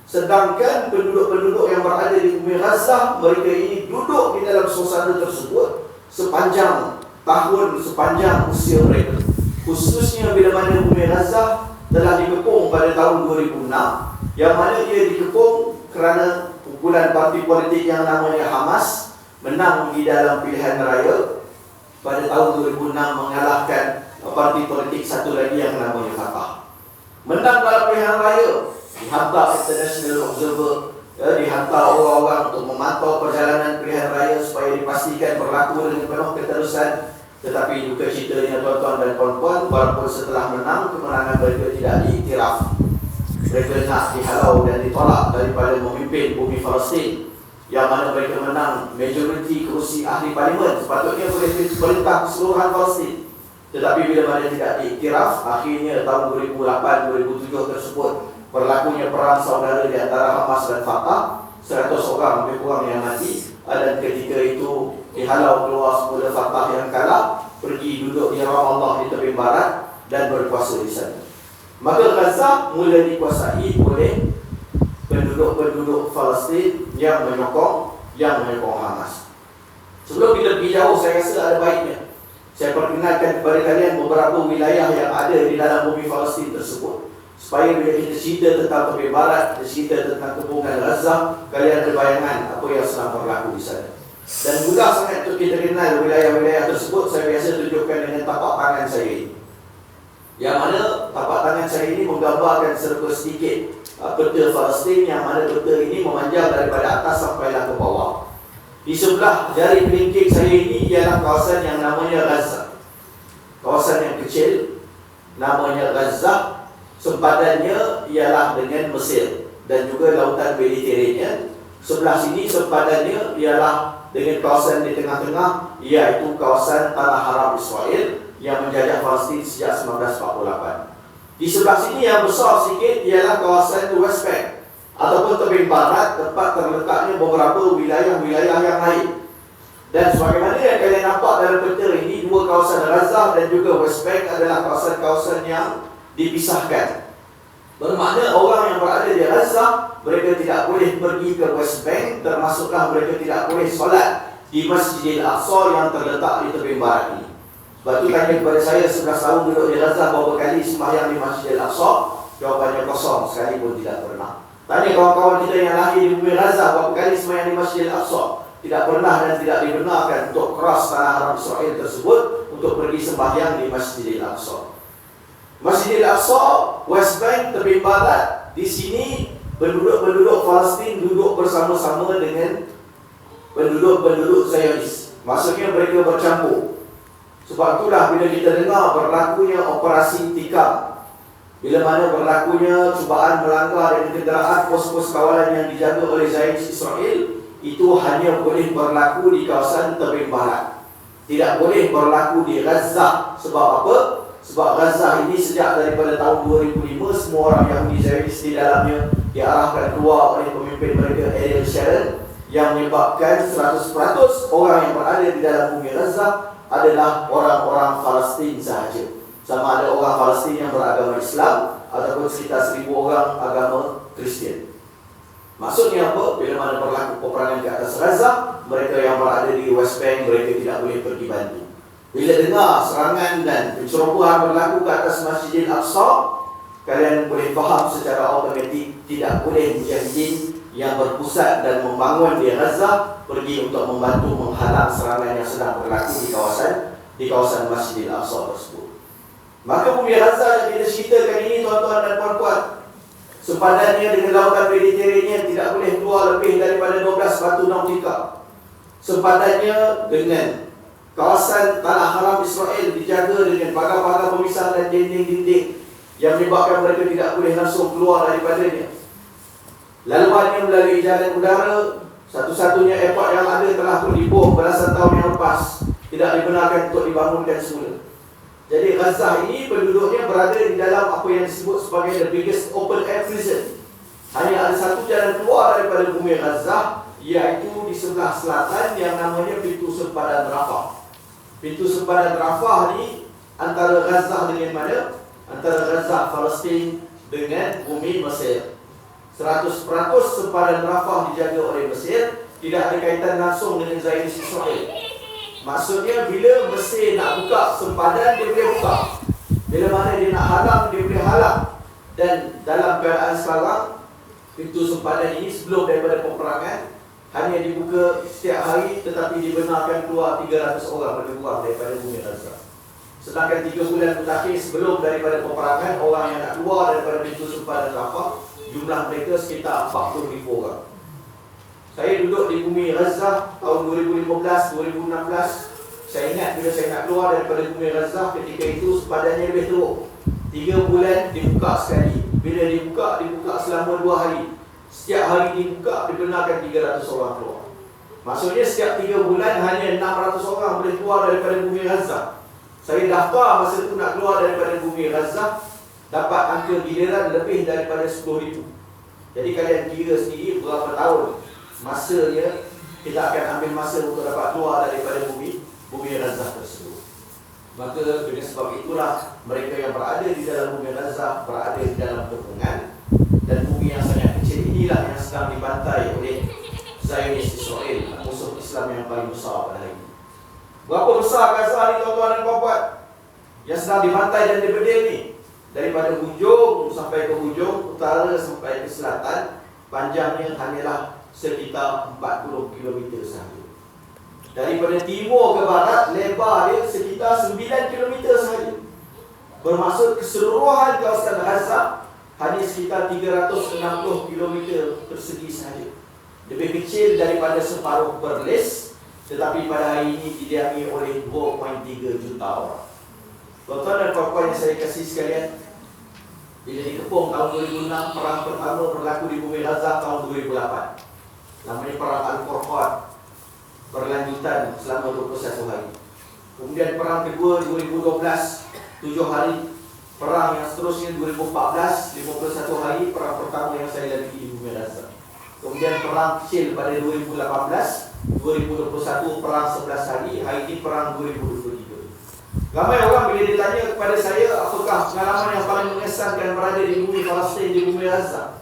Sedangkan penduduk-penduduk yang berada di bumi Gaza, mereka ini duduk di dalam suasana tersebut sepanjang tahun, sepanjang usia mereka. Khususnya bila mana bumi Gaza telah dikepung pada tahun 2006, yang mana ia dikepung kerana kumpulan parti politik yang namanya Hamas menang di dalam pilihan raya pada tahun 2006, mengalahkan parti politik satu lagi yang namanya Fatah. Menang dalam pilihan raya, dihantar international observer, dihantar orang-orang untuk memantau perjalanan pilihan raya supaya dipastikan berlaku dengan penuh keterusan. Tetapi duka citanya tuan-tuan dan puan-puan, walaupun setelah menang, kemenangan mereka tidak diiktiraf. Mereka nak dihalau dan ditolak daripada memimpin bumi Palestin, yang mana mereka menang majoriti kerusi ahli parlimen, sepatutnya boleh perintah keseluruhan Palestin. Tetapi bila mana tidak diiktiraf, akhirnya tahun 2008-2007 tersebut berlakunya perang saudara di antara Hamas dan Fatah. 100 orang lebih kurang yang mati, dan ketika itu dihalau keluar semula Fatah yang kalah, pergi duduk di Ramallah di tepi barat dan berkuasa di sana. Maka Gaza mula dikuasai oleh penduduk-penduduk Palestin yang menyokong Hamas. Sebelum kita pergi jauh, saya rasa ada baiknya saya perkenalkan kepada kalian beberapa wilayah yang ada di dalam bumi Palestin tersebut, supaya bila kita cerita tentang tepi barat, kita cerita tentang kepungan Gaza, kalian ada bayangan apa yang sedang berlaku di sana. Dan mudah sangat untuk kita kenal wilayah-wilayah tersebut. Saya biasa tunjukkan dengan tapak tangan saya ini, yang mana tapak tangan saya ini menggambarkan serba sedikit peta Palestin, yang mana peta ini memanjang daripada atas sampailah ke bawah. Di sebelah jari kelingking saya ini ialah kawasan yang namanya Gaza. Kawasan yang kecil namanya Gaza, sempadannya ialah dengan Mesir dan juga lautan Mediterranean. Sebelah sini sempadannya ialah dengan kawasan di tengah-tengah, iaitu kawasan Tanah Haram Israel yang menjajah Palestin sejak 1948. Di sebelah sini yang besar sikit ialah kawasan West Bank ataupun tebing barat, tempat terletaknya beberapa wilayah-wilayah yang lain. Dan sebagaimana yang kalian nampak dalam peta ini, dua kawasan Gaza dan juga West Bank adalah kawasan-kawasan yang dipisahkan. Bermakna orang yang berada di Gaza, mereka tidak boleh pergi ke West Bank, termasuklah mereka tidak boleh solat di Masjidil Aqsa yang terletak di tebing barat ini. Sebab itu tanya kepada saya, 11 tahun duduk di Gaza, berapa kali sembahyang di Masjidil Aqsa? Jawapannya kosong, sekali pun tidak pernah. Tanya kawan-kawan kita yang lahir di bumi Gaza, berapa kali sembahyang di Masjidil Aqsa? Tidak pernah dan tidak dibenarkan untuk cross tanah haram Israel tersebut untuk pergi sembahyang di Masjidil Aqsa. Masjidil Aqsa, West Bank, tebing barat, di sini penduduk Palestin duduk bersama-sama dengan penduduk Zionis. Maksudnya mereka bercampur. Sebab itulah bila kita dengar berlakunya operasi tikam, bila mana berlakunya cubaan melanggar dengan kenderaan pos-pos kawalan yang dijaga oleh Zionis Israel, itu hanya boleh berlaku di kawasan tebing barat. Tidak boleh berlaku di Gaza. Sebab apa? Sebab Gaza ini sejak daripada tahun 2005, semua orang Yahudi Zionis di dalamnya diarahkan keluar oleh pemimpin mereka Ariel Sharon, yang menyebabkan 100% orang yang berada di dalam bumi Gaza adalah orang-orang Palestin sahaja. Sama ada orang Palestin yang beragama Islam ataupun sekitar 1000 orang agama Kristian. Maksudnya apa? Bila mana berlaku peperangan ke atas Gaza, mereka yang berada di West Bank, mereka tidak boleh pergi bantu. Bila dengar serangan dan pencerobohan berlaku ke atas Masjidil Aqsa, kalian boleh faham secara automatik tidak boleh mujahidin yang berpusat dan membangun di Gaza pergi untuk membantu menghalang serangan yang sedang berlaku di kawasan Masjidil Aqsa tersebut. Maka bumi Gaza yang kita ceritakan ini, tuan-tuan dan puan-puan, sempadannya dengan lautan Mediterranean tidak boleh keluar lebih daripada 12 batu nautika. Sempadannya dengan kawasan tanah haram Israel dijaga dengan pagar-pagar pemisah dan dinding-dinding yang menyebabkan mereka tidak boleh langsung keluar daripadanya. Laluannya melalui jalan udara, satu-satunya airport yang ada telah pun dibuang belasan tahun yang lepas, tidak dibenarkan untuk dibangunkan semula. Jadi Gaza ini penduduknya berada di dalam apa yang disebut sebagai the biggest open air prison. Hanya ada satu jalan keluar daripada bumi Gaza, iaitu di sebelah selatan yang namanya pintu sempadan Rafah. Pintu sempadan Rafah ni antara Gaza dengan mana? Antara Gaza Palestin dengan bumi Mesir. 100% sempadan Rafah dijaga oleh Mesir, tidak ada kaitan langsung dengan Zionis Israel. Maksudnya bila Mesir nak buka sempadan, dia boleh buka. Bila mana dia nak halang, dia boleh halang. Dan dalam keadaan sekarang, pintu sempadan ini sebelum daripada peperangan hanya dibuka setiap hari, tetapi dibenarkan keluar 300 orang lebih kurang daripada bumi Gaza. Sedangkan 3 bulan terakhir sebelum daripada peperangan, orang yang nak keluar daripada pintu sempadan Rafah, jumlah mereka sekitar 40,000 orang. Saya duduk di bumi Gaza tahun 2015, 2016. Saya ingat bila saya nak keluar daripada bumi Gaza, ketika itu sempadannya lebih teruk. 3 bulan dibuka sekali. Bila dibuka selama 2 hari. Setiap hari dibuka, dibenarkan 300 orang keluar. Maksudnya setiap 3 bulan hanya 600 orang boleh keluar daripada bumi Gaza. Saya daftar masa itu nak keluar daripada bumi Gaza, dapat angka giliran lebih daripada 10,000. Jadi kalian kira sendiri berapa tahun masanya kita akan ambil masa untuk dapat keluar daripada bumi Gaza tersebut. Maka dengan sebab itulah mereka yang berada di dalam bumi Gaza berada di dalam kepungan, dan bumi yang sangat kecil inilah yang sedang dibantai oleh Zionis Israel, musuh Islam yang paling besar pada hari ini. Berapa besar Gaza ni tuan-tuan dan puan-puan yang sedang dibantai dan dibedil ni? Daripada hujung sampai ke hujung, utara sampai ke selatan, panjangnya hanyalah sekitar 40 km sahaja. Daripada timur ke barat, lebar dia sekitar 9 km sahaja. Bermaksud keseluruhan kawasan Gaza hanya sekitar 360 km persegi sahaja. Lebih kecil daripada separuh Perlis, tetapi pada hari ini didiami oleh 2.3 juta orang. Tuan-tuan dan puan-puan yang saya kasih sekalian, bila dikepung tahun 2006, perang pertama berlaku di bumi Gaza tahun 2008. Namanya perang Al-Furqan, berlanjutan selama 21 hari. Kemudian perang kedua 2012, 7 hari. perang yang seterusnya 2014, 51 hari perang pertama yang saya lalui di bumi Gaza. Kemudian perang kecil pada 2018, 2021 perang 11 hari, hari ini perang 2023. Ramai orang bila ditanya kepada saya apakah pengalaman yang paling mengesankan berada di bumi Palestin, di bumi Gaza,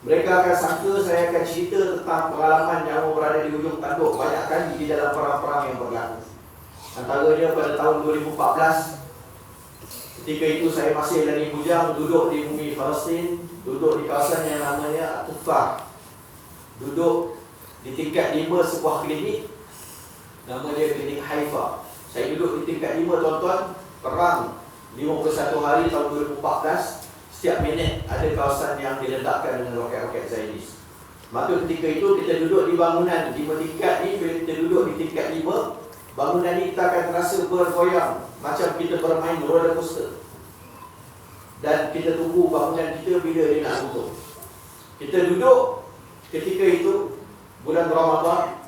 mereka akan sangka saya akan cerita tentang pengalaman yang berada di hujung tanduk banyak kali di dalam perang-perang yang berlaku. Antaranya pada tahun 2014, ketika itu saya masih lagi bujang, duduk di bumi Palestin, duduk di kawasan yang namanya At-Tufah, duduk di tingkat 5 sebuah klinik, nama dia klinik Haifa. Saya duduk di tingkat 5 tuan-tuan, perang 51 hari tahun 2014. Setiap minit ada kawasan yang diledakkan dengan roket-roket Zionis. Maka ketika itu kita duduk di bangunan 5 tingkat ni, bila kita duduk di tingkat 5, bangunan ni kita akan terasa bergoyang macam kita bermain roller coaster. Dan kita tunggu bangunan kita bila dia nak tutup. Kita duduk ketika itu bulan Ramadan.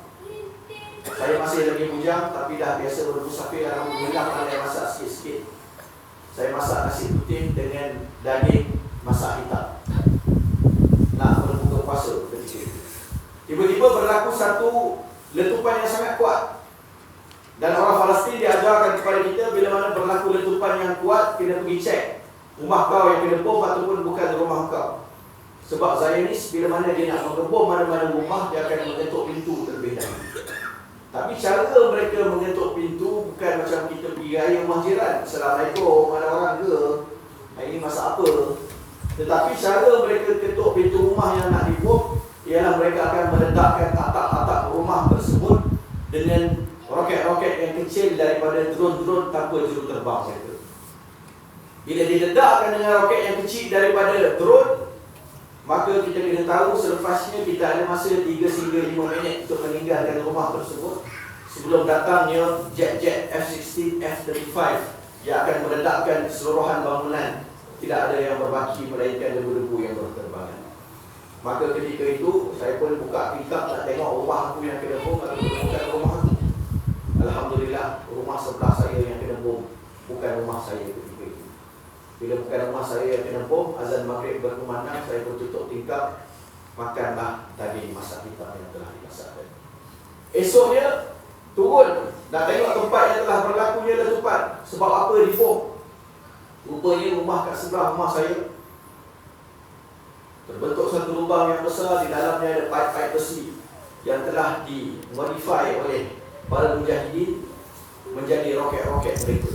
Saya masih lagi bujang tapi dah biasa bermusafir. Alhamdulillah pandai masak sikit-sikit. Saya masak nasi putih dengan daging masak hitam. Nak berbuka puasa ketika itu. Tiba-tiba berlaku satu letupan yang sangat kuat. Dan orang Palestin diajarkan kepada kita bila mana berlaku letupan yang kuat, kena pergi cek rumah kau yang kena bom ataupun bukan rumah kau. Sebab Zionis bila mana dia nak mengebom mana-mana rumah, dia akan mengetuk pintu terlebih dahulu. Tapi cara mereka mengetuk pintu bukan macam kita pergi raya rumah jiran, Assalamualaikum, ada orang ke? Hari ini masak apa? Tetapi cara mereka ketuk pintu rumah yang nak dibom ialah mereka akan meledakkan atap-atap rumah tersebut dengan roket-roket yang kecil daripada drone-drone tanpa juru terbang mereka. Bila diledakkan dengan roket yang kecil daripada drone, maka kita kena tahu selepasnya kita ada masa 3 hingga 5 minit untuk meninggalkan rumah tersebut sebelum datangnya jet-jet F-16, F-35 yang akan meledakkan keseluruhan bangunan. Tidak ada yang berbaki melainkan debu-debu yang berterbangan. Maka ketika itu saya pun buka tingkap nak tengok rumah aku yang kena bom atau bukan rumah aku. Alhamdulillah rumah sebelah saya yang kena bom, bukan rumah saya ketika itu. Bila bukan rumah saya yang kena bom, azan maghrib berkumandang, saya pun tutup tingkap, makanlah daging masak hitam yang telah dimasak. Esoknya turun, nak tengok tempat yang telah berlakunya letupan. Sebab apa dibom? Rupanya rumah kat sebelah rumah saya terbentuk satu lubang yang besar, di dalamnya ada pipe-pipe besi yang telah dimodifai oleh para mujahidin menjadi roket-roket mereka.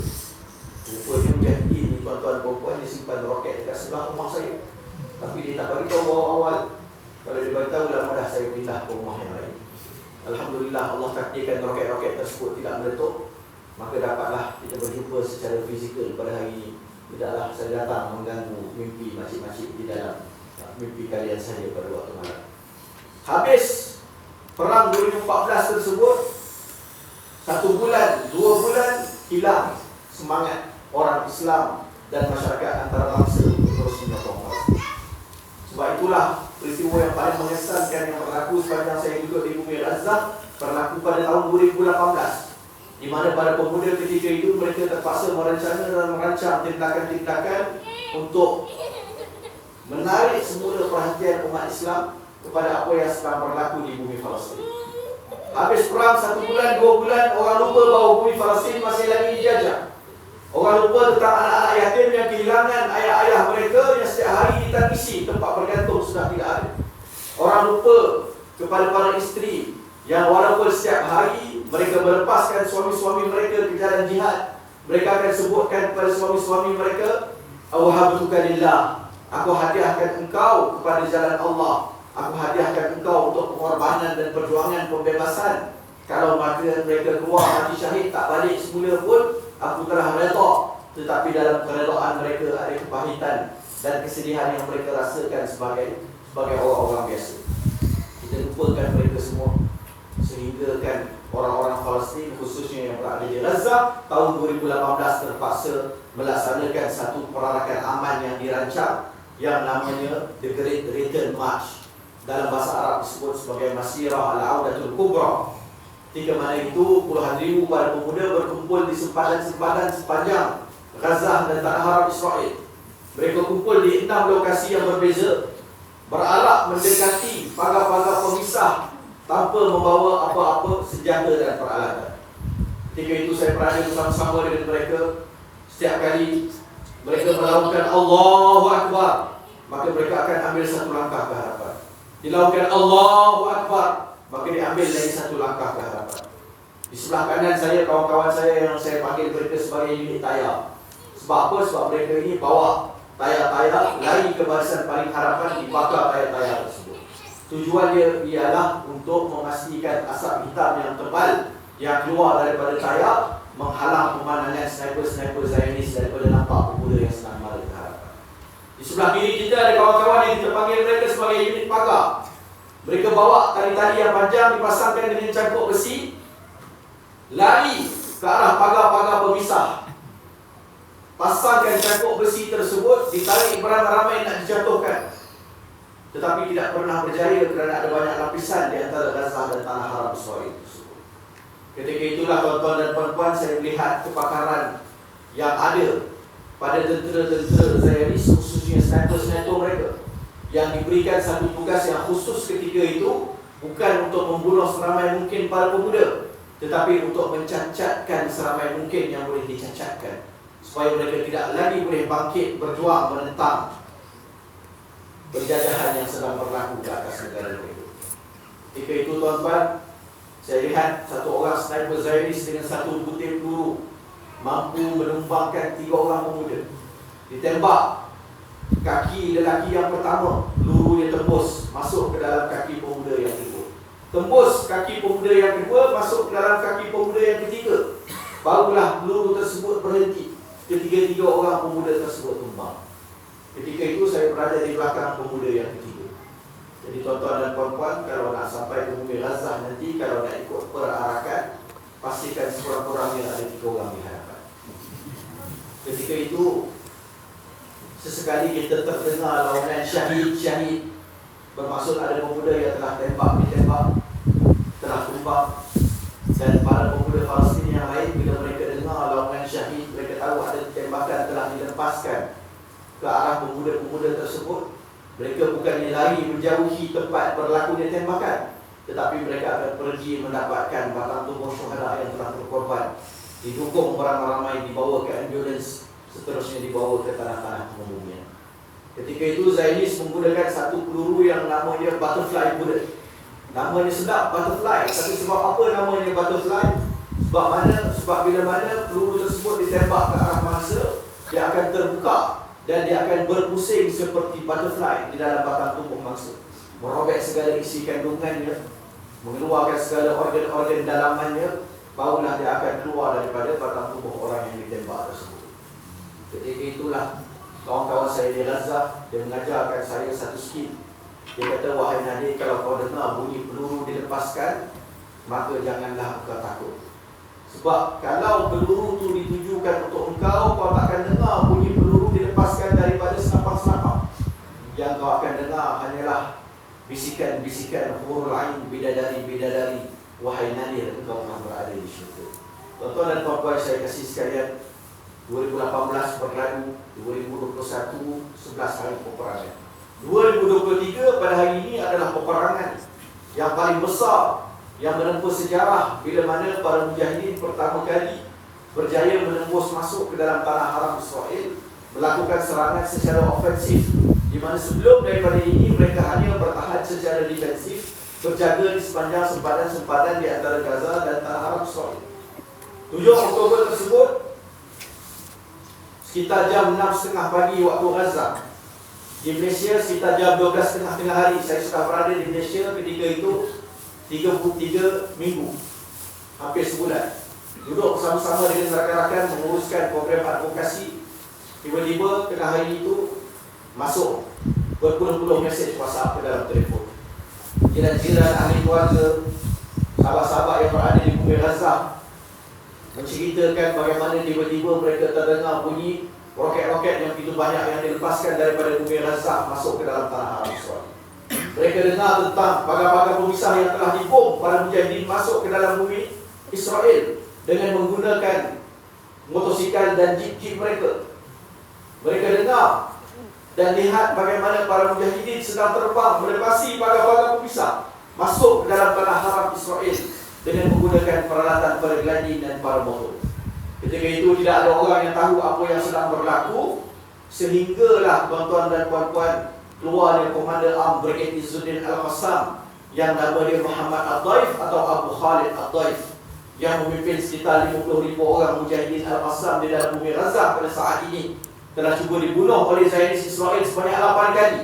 Rupanya mujahidin ni tuan-tuan perempuan dia simpan roket dekat sebelah rumah saya. Tapi dia tak bagi tahu awal-awal. Kalau dia beritahu lama dah saya pindah ke rumah yang lain. Alhamdulillah Allah takdirkan roket-roket tersebut tidak meletup. Maka dapatlah kita berjumpa secara fizikal pada hari ini. Tidaklah saya datang mengganggu mimpi makcik-makcik di dalam mimpi kalian saja pada waktu malam. Habis perang 2014 tersebut, 1 bulan, 2 bulan hilang semangat orang Islam dan masyarakat antarabangsa untuk terus menyokong Palestin. Sebab itulah peristiwa yang paling mengesankan yang berlaku sepanjang saya duduk di bumi Gaza berlaku pada tahun 2018. Di mana para pemuda ketika itu mereka terpaksa merencana dan merancang tindakan-tindakan untuk menarik semula perhatian umat Islam kepada apa yang sedang berlaku di bumi Palestin. Habis perang 1 bulan, 2 bulan, orang lupa bahawa bumi Palestin masih lagi dijajah. Orang lupa tentang anak-anak yatim yang kehilangan ayah-ayah mereka yang setiap hari ditangisi, tempat bergantung sudah tidak ada. Orang lupa kepada para isteri yang walaupun setiap hari mereka melepaskan suami-suami mereka ke jalan jihad, mereka akan sebutkan kepada suami-suami mereka, "Awhabtuka lillah." Aku hadiahkan engkau kepada jalan Allah. Aku hadiahkan engkau untuk pengorbanan dan perjuangan pembebasan. Kalau mereka keluar mati syahid tak balik semula pun, aku telah redha. Tetapi dalam keredaan mereka ada kepahitan dan kesedihan yang mereka rasakan sebagai orang-orang biasa. Kita lupakan mereka semua. Sehingga kan orang-orang Palestin khususnya yang berada di Gaza tahun 2018 terpaksa melaksanakan satu perarakan aman yang dirancang yang namanya The Great Return March. Dalam bahasa Arab disebut sebagai Masirah Al-Audatul Kubra. Ketika mana itu puluhan ribu para pemuda berkumpul di sempadan-sempadan sepanjang Gaza dan tanah haram Israel. Mereka kumpul di 6 lokasi yang berbeza, berarak mendekati pagar-pagar pemisah tanpa membawa apa-apa senjata dan peralatan. Ketika itu saya berada bersama-sama dengan mereka. Setiap kali mereka melakukan Allahu Akbar, maka mereka akan ambil satu langkah ke hadapan. Dilakukan Allahu Akbar, maka diambil lagi satu langkah ke hadapan. Di sebelah kanan saya, kawan-kawan saya yang saya panggil mereka sebagai unit tayar. Sebab apa? Sebab mereka ini bawa tayar-tayar, lari ke barisan paling hadapan, dibakar tayar-tayar tersebut. Tujuan dia ialah untuk memastikan asap hitam yang tebal yang keluar daripada tayar menghalang pemandangan sniper-sniper Zionis daripada nampak pemuda yang sedang mara ke hadapan. Di sebelah kiri kita ada kawan-kawan yang kita panggil mereka sebagai unit pagar. Mereka bawa tali-tali yang panjang dipasangkan dengan cangkuk besi, lari ke arah pagar-pagar pemisah. Pasangkan cangkuk besi tersebut, ditarik beramai-ramai nak dijatuhkan, tetapi tidak pernah berjaya kerana ada banyak lapisan di antara Gaza dan tanah haram Israel tersebut. Ketika itulah tuan-tuan dan puan-puan, saya melihat kepakaran yang ada pada tentera-tentera Zionis, khususnya sniper-sniper mereka, yang diberikan satu tugas yang khusus ketika itu, bukan untuk membunuh seramai mungkin para pemuda, tetapi untuk mencacatkan seramai mungkin yang boleh dicacatkan, supaya mereka tidak lagi boleh bangkit berjuang menentang penjajahan yang sedang berlaku ke atas negara mereka. Ketika itu tuan-tuan, saya lihat satu orang sniper Zionis dengan satu butir peluru mampu menumbangkan 3 orang pemuda. Ditembak kaki lelaki yang pertama, pelurunya tembus masuk ke dalam kaki pemuda yang kedua. Tembus kaki pemuda yang kedua, masuk ke dalam kaki pemuda yang ketiga. Barulah peluru tersebut berhenti. Ketiga-tiga orang pemuda tersebut tumbang. Ketika itu saya berada di belakang pemuda yang ketiga. Jadi tuan-tuan dan puan-puan, kalau nak sampai ke bumi Gaza nanti, kalau nak ikut perarakan, pastikan sekurang-kurangnya ada 3 orang di hadapan. Ketika itu sesekali kita terdengar lawanan syahid-syahid, bermaksud ada pemuda yang telah ditembak, telah tumbang. Dan para pemuda Palestin yang lain, bila mereka dengar lawanan syahid, mereka tahu ada tembakan telah dilepaskan ke arah pemuda-pemuda tersebut, mereka bukannya lari menjauhi tempat berlakunya tembakan, tetapi mereka akan pergi mendapatkan batang tubuh syuhada yang telah berkorban, didukung beramai-ramai, dibawa ke ambulans, seterusnya dibawa ke tanah-tanah pembumian. Ketika itu Zionis menggunakan satu peluru yang namanya butterfly bullet. Namanya sedap, butterfly. Tapi sebab apa namanya butterfly? Sebab bila mana peluru tersebut ditembak ke arah mangsa, dia akan terbuka dan dia akan berpusing seperti butterfly di dalam batang tubuh mangsa, merobek segala isi kandungannya, mengeluarkan segala organ-organ dalamannya, barulah dia akan keluar daripada batang tubuh orang yang ditembak tersebut. Ketika itulah kawan-kawan saya di Gaza, dia mengajarkan saya satu skill. Dia kata, wahai Nadir, kalau kau dengar bunyi peluru dilepaskan, maka janganlah engkau takut. Sebab kalau peluru itu ditujukan untuk engkau, kau tak akan dengar bunyi peluru dilepaskan daripada senapan-senapan. Yang kau akan dengar hanyalah bisikan-bisikan hurul ain, bidadari-bidadari. Wahai Nadir, engkau akan berada di syurga. Tuan-tuan dan puan-puan saya kasih sekalian, 2018 berlalu, 2021 11 hari peperangan. 2023 pada hari ini adalah peperangan yang paling besar yang menempuh sejarah, bila mana para mujahidin pertama kali berjaya menembus masuk ke dalam tanah haram Israel, melakukan serangan secara ofensif, di mana sebelum daripada ini mereka hanya bertahan secara defensif, berjaga di sepanjang sempadan-sempadan di antara Gaza dan tanah haram Israel. 7 Oktober tersebut, sekitar jam 6.30 pagi waktu Gaza, di Malaysia sekitar jam 12.30 tengah hari, saya sudah berada di Malaysia ketika itu 33 minggu, hampir sebulan, duduk bersama-sama dengan rakan-rakan menguruskan program advokasi. Tiba-tiba tengah hari itu masuk berpuluh-puluh mesej WhatsApp ke dalam telefon. Jiran-jiran, ahli keluarga, sahabat-sahabat yang berada di bumi Gaza menceritakan bagaimana tiba-tiba mereka terdengar bunyi roket-roket yang begitu banyak yang dilepaskan daripada bumi Gaza masuk ke dalam tanah haram Israel. Mereka dengar tentang pagar-pagar pemisah yang telah dibom para mujahidin masuk ke dalam bumi Israel dengan menggunakan motosikal dan jeep-jeep mereka. Mereka dengar dan lihat bagaimana para mujahidin sedang terbang melepasi pagar-pagar pemisah masuk ke dalam tanah haram Israel dengan menggunakan peralatan paragliding dan paramotor. Ketika itu tidak ada orang yang tahu apa yang sedang berlaku, sehinggalah tuan-tuan dan puan-puan keluarnya Komander Am Brigade Izzuddin Al-Qassam yang nama dia Muhammad Al-Daif atau Abu Khalid Al-Daif, yang memimpin sekitar 50,000 orang mujahidin Al-Qassam di dalam bumi Gaza pada saat ini, telah cuba dibunuh oleh Zionis Israel sebanyak 8 kali.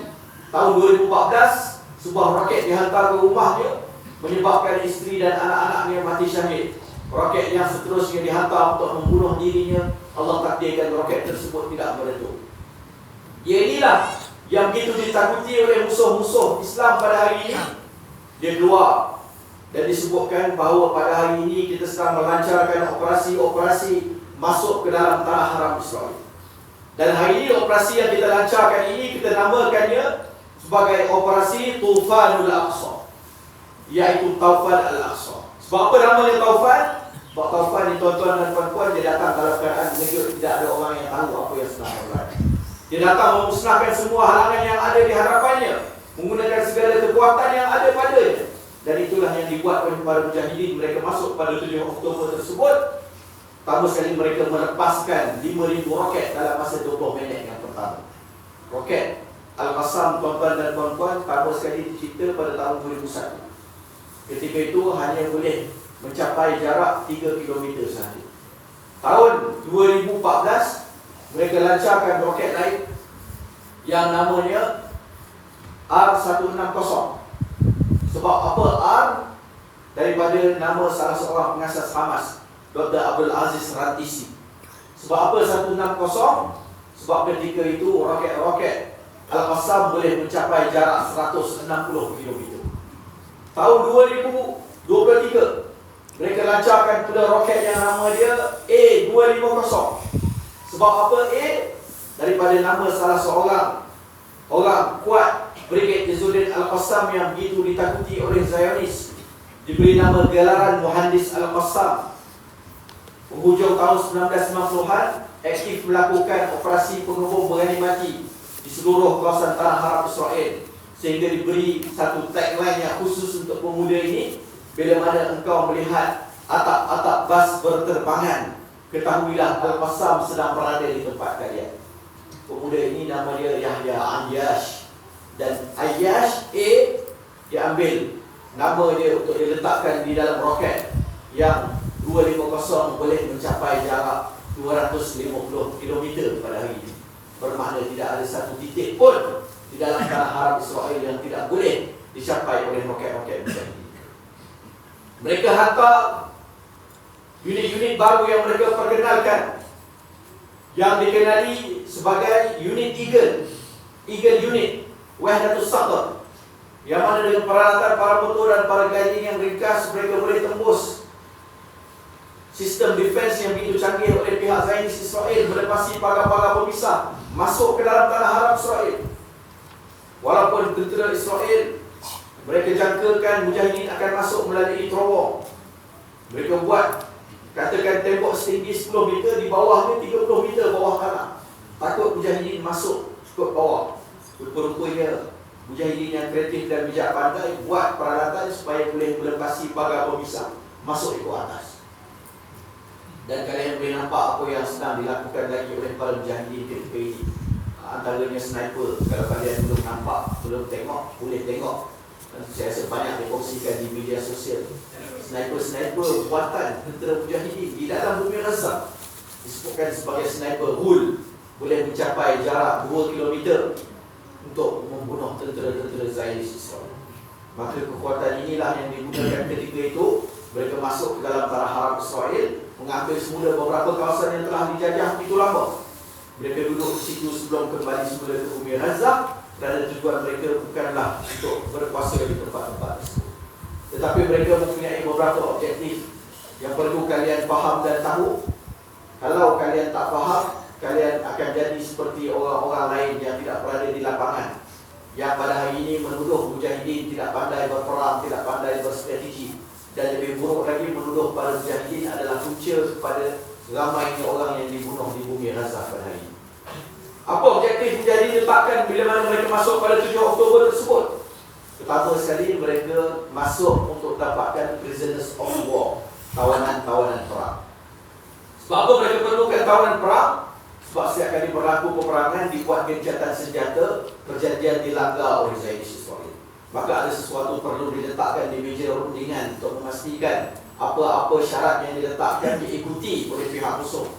Tahun 2014, sebuah roket dihantar ke rumahnya, menyebabkan isteri dan anak-anaknya mati syahid. Roket yang seterusnya dihantar untuk membunuh dirinya, Allah takdirkan roket tersebut tidak meletup. Inilah yang begitu ditakuti oleh musuh-musuh Islam pada hari ini. Dia keluar dan disebutkan bahawa pada hari ini kita sedang melancarkan operasi-operasi masuk ke dalam tanah haram Israel. Dan hari ini operasi yang kita lancarkan ini kita namakannya sebagai operasi Tufanul Aqsa, iaitu Taufan Al-Aqsa. Sebab apa nama dia Taufan? Sebab Taufan ni tuan-tuan dan puan-puan, dia datang dalam keadaan mengejut, tidak ada orang yang tahu apa yang sedang berlaku. Dia datang memusnahkan semua halangan yang ada di hadapannya, menggunakan segala kekuatan yang ada padanya. Dan itulah yang dibuat oleh para mujahidin. Mereka masuk pada 7 Oktober tersebut. Pertama sekali mereka melepaskan 5,000 roket dalam masa 20 minit yang pertama. Roket Al-Qassam, tuan-tuan dan puan-puan, pertama sekali dicipta pada tahun 2001. Ketika itu hanya boleh mencapai jarak 3 km sahaja. Tahun 2014 mereka lancarkan roket lain yang namanya R160. Sebab apa R? Daripada nama salah seorang pengasas Hamas, Dr. Abdul Aziz Rantisi. Sebab apa 160? Sebab ketika itu roket-roket Al-Qassam boleh mencapai jarak 160 km. Tahun 2023 mereka lancarkan pula roket yang nama dia A250. Sebab apa A? Daripada nama salah seorang orang kuat Brigade Izzuddin Al-Qassam yang begitu ditakuti oleh Zionis, diberi nama gelaran Muhandis Al-Qassam. Penghujung tahun 1990-an aktif melakukan operasi pengebom berani mati di seluruh kawasan tanah haram Israel, sehingga diberi satu tagline yang khusus untuk pemuda ini: bila mana engkau melihat atap-atap bas berterbangan, ketahuilah Al-Qassam sedang berada di tempat kalian. Pemuda ini nama dia Yahya Ayyash, dan Ayyash A diambil nama dia untuk diletakkan di dalam roket yang 250 boleh mencapai jarak 250 km pada hari ini. Bermakna tidak ada satu titik pun di dalam tanah haram Israel yang tidak boleh dicapai oleh roket-roket macam ini. Mereka hantar unit-unit baru yang mereka perkenalkan, yang dikenali sebagai unit Eagle Unit Wahdatus Saqr, yang mana dengan peralatan paramotor dan paragliding yang ringkas, mereka boleh tembus sistem defense yang begitu canggih oleh pihak Zionis Israel, melepasi pagar-pagar pemisah masuk ke dalam tanah haram Israel. Walaupun tentera Israel mereka jangkakan mujahidin akan masuk melalui terowong, mereka buat katakan tembok setinggi 10 meter, di bawahnya 30 meter bawah tanah. Takut mujahidin masuk cukup bawah. Rupa-rupanya mujahidin yang kreatif dan bijak pandai buat peralatan supaya boleh melepasi pagar pemisah masuk ke atas. Dan kalian boleh nampak apa yang sedang dilakukan lagi oleh para mujahidin ketika ini. Antaranya sniper. Kalau kalian belum nampak, belum tengok, boleh tengok. Saya rasa banyak dikongsikan di media sosial. Sniper-sniper buatan tentera mujahidin di dalam bumi Gaza disebutkan sebagai sniper Hul, boleh mencapai jarak 2 km untuk membunuh tentera-tentera Zionis Israel. Maka kekuatan inilah yang digunakan ketika itu. Mereka masuk ke dalam tanah haram Israel, mengambil semula beberapa kawasan yang telah dijajah begitu lama. Mereka duduk di situ sebelum kembali semula ke bumi Gaza, kerana tujuan mereka bukanlah untuk berkuasa di tempat-tempat tersebut. Tetapi mereka mempunyai beberapa objektif yang perlu kalian faham dan tahu. Kalau kalian tak faham, kalian akan jadi seperti orang-orang lain yang tidak berada di lapangan, yang pada hari ini menuduh mujahidin tidak pandai berperang, tidak pandai berstrategi, dan lebih buruk lagi menuduh para mujahidin adalah punca kepada ramainya orang yang dibunuh di bumi Gaza pada hari ini. Apa objektif menjadi diletakkan bila mana mereka masuk pada 7 Oktober tersebut? Pertama sekali, mereka masuk untuk dapatkan prisoners of war, tawanan-tawanan perang. Sebab apa mereka perlukan tawanan perang? Sebab setiap kali berlaku peperangan, dibuat gencatan senjata, perjanjian dilanggar oleh Zionis Israel. Maka ada sesuatu perlu diletakkan di meja rundingan untuk memastikan apa-apa syarat yang diletakkan diikuti oleh pihak musuh.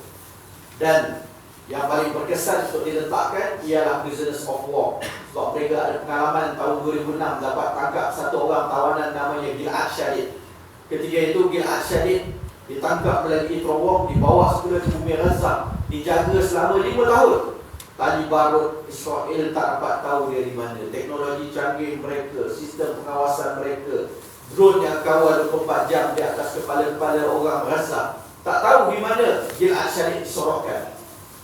Dan yang paling berkesan untuk diletakkan ialah prisoners of war. Sebab mereka ada pengalaman tahun 2006 dapat tangkap satu orang tawanan namanya Gilad Shalit. Ketika itu Gilad Shalit ditangkap melalui terowong, dibawa semula ke bumi Gaza, dijaga selama 5 tahun. Tali barut Israel tak dapat tahu dia di mana. Teknologi canggih mereka, sistem pengawasan mereka, drone yang kawal 24 jam di atas kepala-kepala orang Gaza, tak tahu di mana Gilad Shalit disorokkan.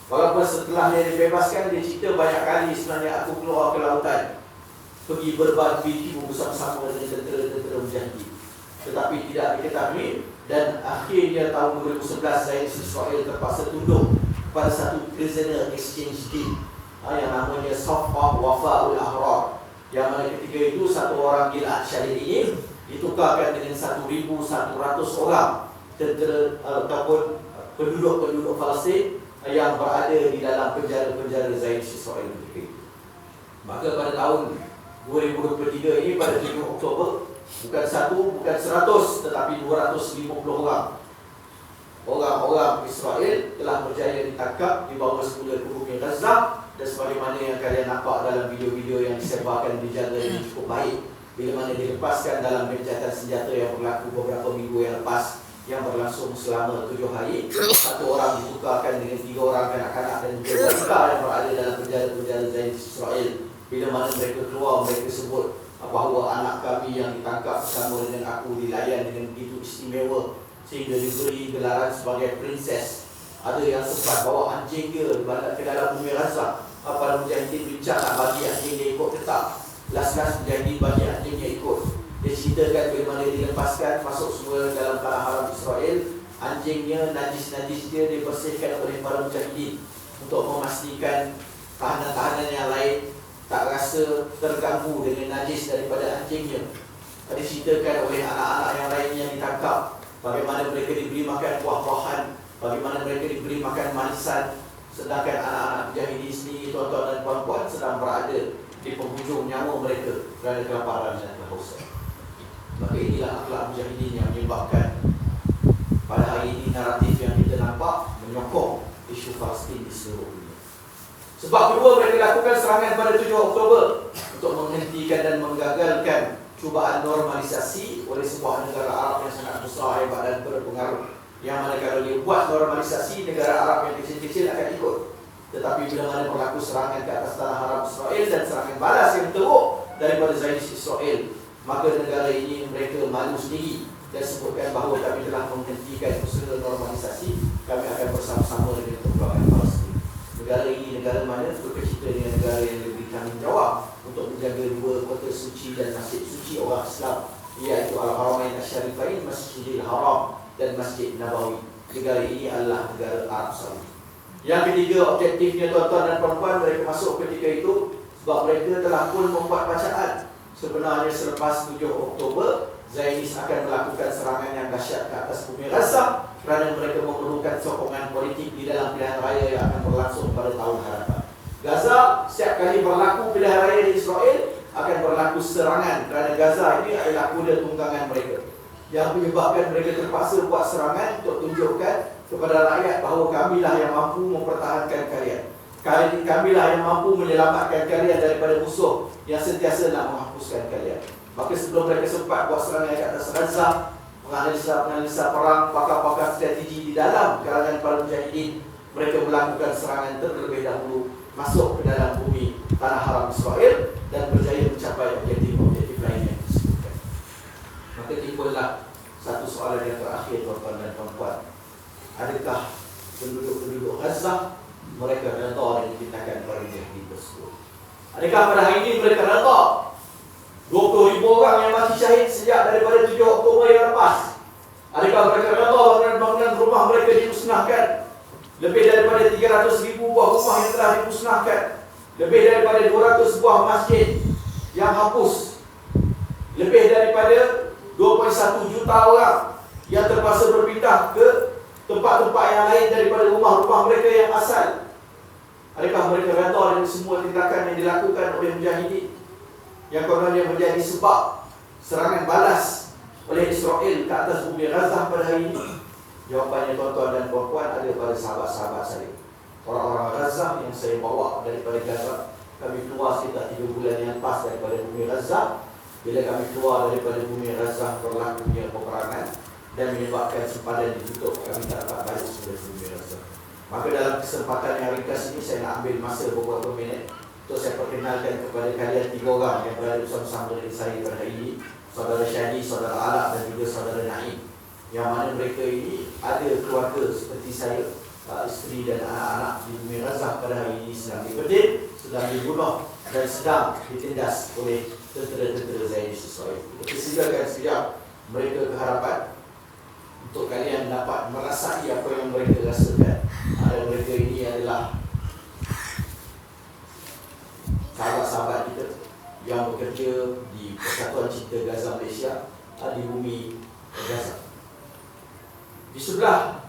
Walaupun setelah dia dibebaskan, dia cerita banyak kali sebenarnya aku keluar ke lautan, pergi berbarbecue bersama-sama dengan tentera-tentera Mujahidin, tetapi tidak diketahui. Dan akhirnya tahun 2011 Zionis Israel terpaksa tunduk pada satu prisoner exchange deal yang namanya Safah Wafa'ul Ahrar, yang mana ketika itu satu orang Gilad Shalit ini ditukarkan dengan 1,100 orang tentera ataupun penduduk-penduduk Palestin yang berada di dalam penjara-penjara Zionis Israel ketika itu. Maka pada tahun 2023 ini, pada 7 Oktober, bukan 1, bukan 100, tetapi 250 orang Israel telah berjaya ditangkap, dibawa semula ke bumi Gaza. Dan sebagaimana yang kalian nampak dalam video-video yang disebarkan, dijaga dengan cukup baik bila mana dilepaskan dalam gencatan senjata yang berlaku beberapa minggu yang lepas, yang berlangsung selama 7 hari. Satu orang ditukarkan dengan 3 orang kanak-kanak dan juga wanita yang berada dalam penjara-penjara Zionis Israel. Bila mana mereka keluar, mereka sebut bahawa anak kami yang ditangkap bersama dengan aku dilayan dengan begitu istimewa sehingga diberi gelaran sebagai princess. Ada yang sempat bawa anjing dia ke dalam bumi Gaza. Para Mujahidin bincang nak bagi anjingnya ikut tetap. Last-last Mujahidin bagi anjingnya ikut. Dia ceritakan bagaimana dilepaskan masuk semua dalam tanah haram Israel. Anjingnya, najis-najis dia dibersihkan oleh para Mujahidin untuk memastikan tahanan-tahanan yang lain tak rasa terganggu dengan najis daripada anjingnya. Diceritakan oleh anak-anak yang lain yang ditangkap bagaimana mereka diberi makan buah-buahan, bagaimana mereka diberi makan manisan, sedangkan anak-anak Mujahidin sendiri, tuan-tuan dan puan-puan, sedang berada di penghujung nyawa mereka kerana kelaparan dan kehausan. Maka inilah akhlak Mujahidin yang menyebabkan pada hari ini naratif yang kita nampak menyokong isu Palestin di seluruh dunia. Sebab kedua, mereka lakukan serangan pada 7 Oktober untuk menghentikan dan menggagalkan cubaan normalisasi oleh sebuah negara Arab yang sangat besar, hebat dan berpengaruh. Yang mana kalau dia buat normalisasi, negara Arab yang kecil-kecil akan ikut. Tetapi bila mana berlaku serangan ke atas tanah haram Israel dan serangan balas yang teruk daripada Zionis Israel, maka negara ini mereka malu sendiri dan sebutkan bahawa kami telah menghentikan usaha normalisasi, kami akan bersama-sama dengan perjuangan Palestin. Negara ini negara mana? Berkecita dengan negara yang diberi tanggungjawab untuk menjaga 2 kota suci dan masjid suci orang Islam, iaitu Al-Haramain Asy-Syarifain, Masjidil Haram dan Masjid Nabawi. Negara ini adalah negara Arab Saudi. Yang ketiga, objektifnya tuan-tuan dan puan-puan, mereka masuk ketika itu sebab mereka telah pun membuat bacaan. Sebenarnya selepas 7 Oktober, Zionis akan melakukan serangan yang dahsyat ke atas bumi Gaza kerana mereka memerlukan sokongan politik di dalam pilihan raya yang akan berlangsung pada tahun hadapan. Gaza, setiap kali berlaku pilihan raya di Israel, akan berlaku serangan kerana Gaza ini adalah kuda tunggangan mereka, yang menyebabkan mereka terpaksa buat serangan untuk tunjukkan kepada rakyat bahawa kamilah yang mampu mempertahankan kalian. Kamilah yang mampu menyelamatkan kalian daripada musuh yang sentiasa nak menghapuskan kalian. Maka sebelum mereka sempat buat serangan ke atas Gaza, penganalisa perang, pakar-pakar strategi di dalam kalangan para Mujahidin, mereka melakukan serangan terlebih dahulu masuk ke dalam bumi tanah haram Israel dan berjaya mencapai objektif-objektif lain yang disebutkan. Maka timbullah satu soalan yang terakhir, tuan-tuan dan puan-puan. Adakah penduduk-penduduk Gaza mereka redha dengan tindakan para Mujahidin tersebut? Adakah pada hari ini mereka redha 20,000 orang yang mati syahid sejak daripada 7 Oktober yang lepas? Adakah mereka rela bangunan rumah mereka dimusnahkan? Lebih daripada 300,000 buah rumah yang telah dimusnahkan. Lebih daripada 200 buah masjid yang hapus. Lebih daripada 2.1 juta orang yang terpaksa berpindah ke tempat-tempat yang lain daripada rumah-rumah mereka yang asal. Adakah mereka rela dengan semua tindakan yang dilakukan oleh mujahidin yang kononnya menjadi sebab serangan balas oleh Israel ke atas bumi Gaza pada hari ini? Jawapannya tuan-tuan dan puan-puan ada pada sahabat-sahabat saya, orang-orang Gaza yang saya bawa daripada Gaza. Kami keluar sekitar 3 bulan yang pas daripada bumi Gaza. Bila kami keluar daripada bumi Gaza, berlakunya peperangan dan menyebabkan sempadan ditutup. Kami tak dapat balik dari bumi Gaza. Maka dalam kesempatan yang ringkas ini, saya nak ambil masa beberapa minit untuk saya perkenalkan kepada kalian 3 orang yang berada bersama-sama dengan saya pada hari ini. Saudara Syadi, Saudara Alak dan juga Saudara Naim, yang mana mereka ini ada keluarga seperti saya, isteri dan anak-anak di bumi Gaza pada hari ini sedang dipetik, sedang dibunuh dan sedang ditindas oleh tentera-tentera Zionis Israel. Kita sediakan sekejap mereka ke hadapan untuk kalian dapat merasai apa yang mereka rasakan. Mereka ini adalah sahabat-sahabat kita yang bekerja di Persatuan Cinta Gaza Malaysia di bumi Gaza. Di sebelah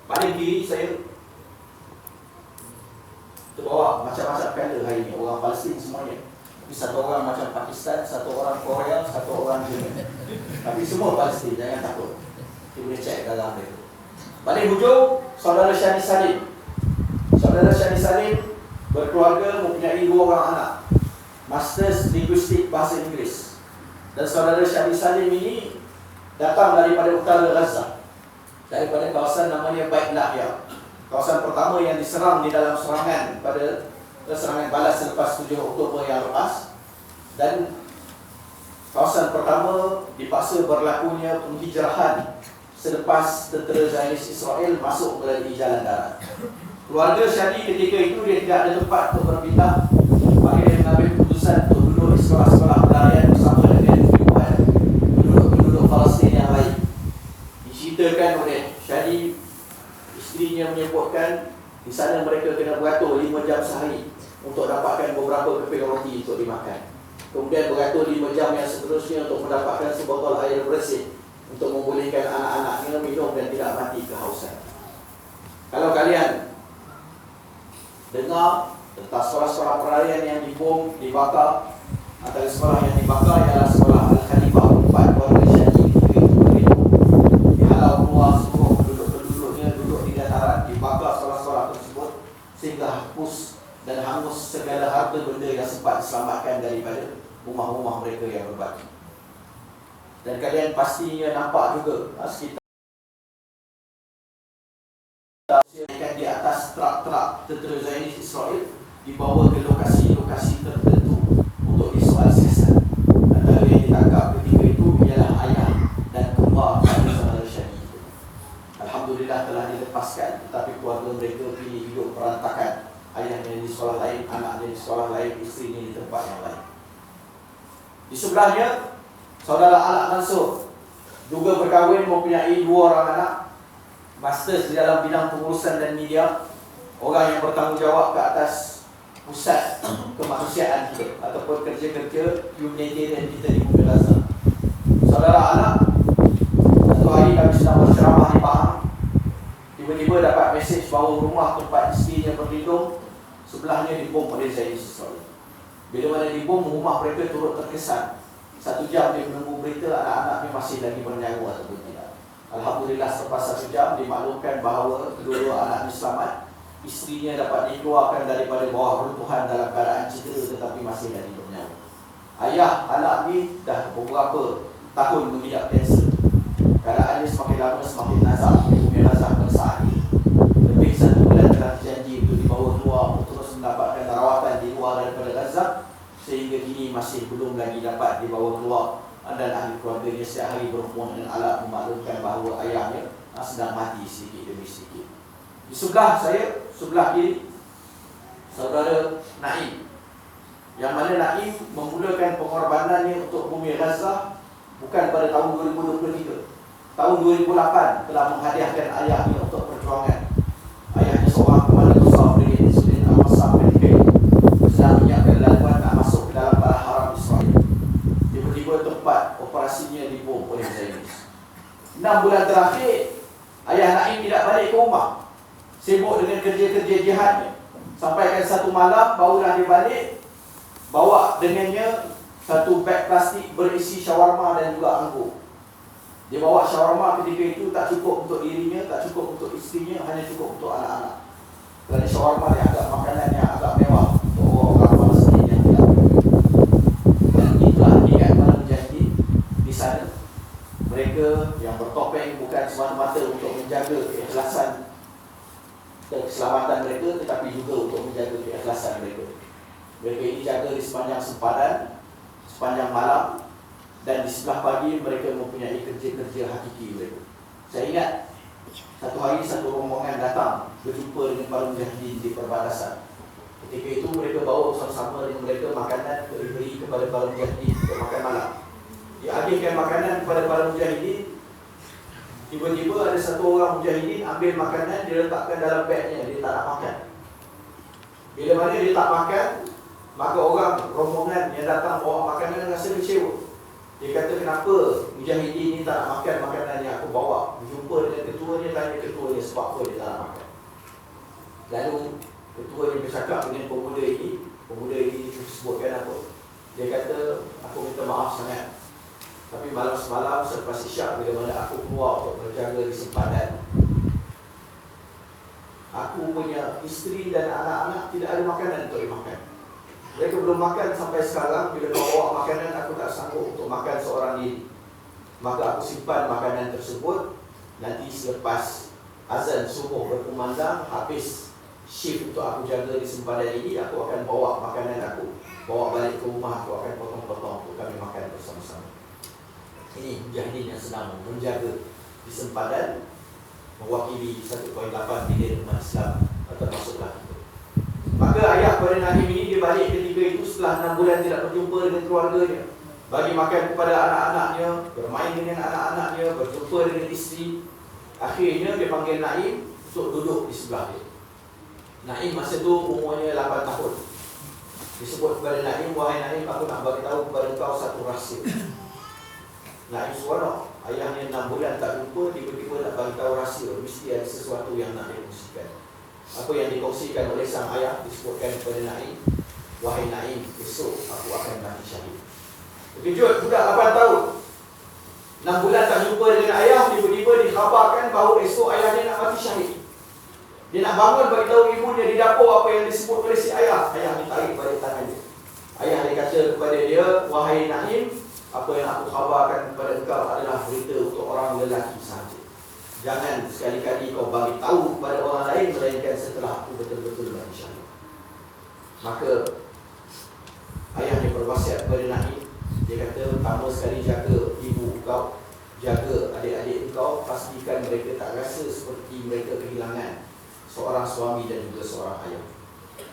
paling kiri saya terbawa macam-macam color hari ini, orang Palestin semuanya. Tapi satu orang macam Pakistan, satu orang Korea, satu orang Jerman. Tapi semua Palestin, jangan takut. Kita boleh cek dalam mereka. Paling hujung, Saudara Syadi Salim. Saudara Syadi Salim berkeluarga, mempunyai 2 orang anak, Masters Linguistik Bahasa Inggeris. Dan Saudara Syadi Salim ini datang daripada utara Gaza, daripada kawasan namanya Bait Lahya. Kawasan pertama yang diserang di dalam serangan pada serangan balas selepas 7 Oktober yang lepas. Dan kawasan pertama dipaksa berlakunya penghijrahan selepas tentera Zionis Israel masuk melalui jalan darat. Keluarga Syadi ketika itu dia tidak ada tempat untuk berpindah, maka dia mengambil keputusan untuk duduk di sekolah-sekolah pelarian bersama dengan ribuan penduduk Palestin yang lain. Diceritakan oleh Syadi, isterinya menyebutkan di sana mereka kena beratur 5 jam sehari untuk dapatkan beberapa keping roti untuk dimakan. Kemudian beratur 5 jam yang seterusnya untuk mendapatkan sebotol air bersih untuk membolehkan anak-anaknya minum dan tidak mati kehausan. Kalau kalian dengar tentang sekolah-sekolah perayaan yang dibom, dibakar, antara sekolah yang dibakar ialah sekolah Al-Khalifah 4 keluarga Syadi dihalau keluar seluruh penduduk-penduduknya duduk di dataran, dibakar sekolah-sekolah tersebut sehingga hapus dan hangus segala harta benda yang sempat diselamatkan daripada rumah-rumah mereka yang berbaki. Dan kalian pastinya nampak juga sekitar di atas truk-truk tentera Zionis Israel dibawa ke lokasi-lokasi tertentu untuk disoal siasat. Antara yang ditangkap ketika itu ialah ayah dan kembar dari saudara Syadi. Alhamdulillah telah dilepaskan, tetapi keluarga mereka pilih hidup berantakan. Ayahnya di sekolah lain, anaknya di sekolah lain, isterinya di tempat yang lain. Di sebelahnya, Saudara Alak Mansur juga berkahwin, mempunyai 2 orang anak, masters di dalam bidang pengurusan dan media, orang yang bertanggungjawab ke atas pusat kemanusiaan kita ataupun kerja-kerja humanitarian kita di bumi Gaza. Saudara Alak, satu hari kami sedang berceramah di Pahang, tiba-tiba dapat mesej bahawa rumah tempat isterinya berlindung sebelahnya dibom oleh Zionis Israel. Bila mana dibom, rumah mereka turut terkesan. 1 jam dia menunggu berita anak-anaknya masih lagi bernyawa ataupun tidak. Alhamdulillah selepas 1 jam dimaklumkan bahawa kedua-dua anaknya selamat. Isterinya dapat dikeluarkan daripada bawah runtuhan dalam keadaan cedera tetapi masih lagi bernyawa. Ayah Alak ni dah beberapa tahun mengidap kanser. Keadaannya semakin lama semakin nazak. Bumi Gaza bersahari. Lebih 1 bulan telah janji untuk dibawa keluar untuk terus mendapatkan rawatan di luar daripada Gaza, sehingga kini masih belum lagi dapat dibawa keluar. Dan ahli keluarganya setiap hari berhubung dengan Alak memaklumkan bahawa ayahnya sedang mati sedikit demi sedikit. Di sebelah saya, sebelah kiri, Saudara Naim, yang mana Naim memulakan pengorbanannya untuk bumi Gaza bukan pada tahun 2023, tahun 2008 telah menghadiahkan ayahnya untuk perjuangan. Ayahnya seorang komandan besar Brigade Sudin Al-Masam PDK sedang menyiapkan laluan nak masuk ke dalam tanah haram Israel. Tiba-tiba tempat operasinya dibom oleh Zionis. 6 bulan terakhir, ayah Naim tidak balik ke rumah, sibuk dengan kerja-kerja jihadnya. Sampaikan satu malam barulah dia balik, bawa dengannya satu beg plastik berisi shawarma dan juga anggur. Dia bawa shawarma ketika itu tak cukup untuk dirinya, tak cukup untuk isterinya, hanya cukup untuk anak-anak. Kerana shawarma dia agak makanan yang agak mewah untuk orang-orang Palestin yang tidak berduit. Dan itulah niat para mujahidin di sana. Mereka yang bertopeng bukan semata-mata untuk menjaga keikhlasan dan keselamatan mereka, tetapi juga untuk menjaga keikhlasan mereka. Mereka ini jaga di sepanjang sempadan, sepanjang malam, dan di sebelah pagi mereka mempunyai kerja-kerja hakiki mereka. Saya ingat satu hari satu rombongan datang berjumpa dengan para mujahidin di perbatasan. Ketika itu mereka bawa bersama-sama dengan mereka makanan diberi kepada para mujahidin untuk makan malam. Diagihkan makanan kepada para mujahidin. Tiba-tiba ada satu orang mujahidin ambil makanan, dia letakkan dalam bagnya, dia tak nak makan. Bila mana dia tak makan, maka orang rombongan yang datang bawa makanan rasa kecewa. Dia kata, kenapa mujahidin ni tak nak makan makanan yang aku bawa? Berjumpa dengan ketuanya, tanya ketuanya sebab apa dia tak nak makan. Lalu ketua ni bercakap dengan pemuda ini sebutkan apa? Dia kata, aku minta maaf sangat, tapi malam semalam selepas isyak bila mana aku keluar untuk berjaga di sempadan, aku punya isteri dan anak-anak tidak ada makanan untuk dimakan. Mereka belum makan sampai sekarang. Bila kau bawa makanan, aku tak sanggup untuk makan seorang diri. Maka aku simpan makanan tersebut. Nanti selepas azan subuh berkumandang, habis shift untuk aku jaga di sempadan ini, aku akan bawa makanan aku, bawa balik ke rumah, aku akan potong-potong untuk kami makan bersama-sama. Ini mujahidin yang sedang menjaga di sempadan, mewakili 1.8 bilion umat Islam, termasuklah kita. Maka ayah pada Naim ini dia balik ketika itu setelah 6 bulan tidak berjumpa dengan keluarganya, bagi makan kepada anak-anaknya, bermain dengan anak-anaknya, berjumpa dengan isteri. Akhirnya dia panggil Naim untuk duduk di sebelah dia. Naim masa tu umurnya 8 tahun. Disebut kepada Naim, wahai Naim, aku nak bagi tahu kepada kau satu rahsia. Naim seronok, ayahnya 6 bulan tak jumpa, tiba-tiba nak bagi tahu rahsia, mesti ada sesuatu yang nak dikongsikan. Apa yang dikongsikan oleh sang ayah disebutkan kepada Naim, wahai Naim, besok aku akan mati syahid. Terkejut budak 8 tahun, 6 bulan tak jumpa dengan ayah, tiba-tiba dikhabarkan bahawa esok ayahnya nak mati syahid. Dia nak bangun bagi tahu ibunya di dapur apa yang disebut oleh si ayah. Ayah ditarik balik tangan dia. Ayah dia kata kepada dia, wahai Naim, apa yang aku khabarkan kepada engkau adalah berita untuk orang lelaki sahaja. Jangan sekali-kali kau bagi tahu kepada orang lain melainkan setelah aku betul-betul mati syahid. Maka ayah dia berwasiat kepada Naim. Dia kata, pertama sekali jaga ibu kau, jaga adik-adik kau, pastikan mereka tak rasa seperti mereka kehilangan seorang suami dan juga seorang ayah.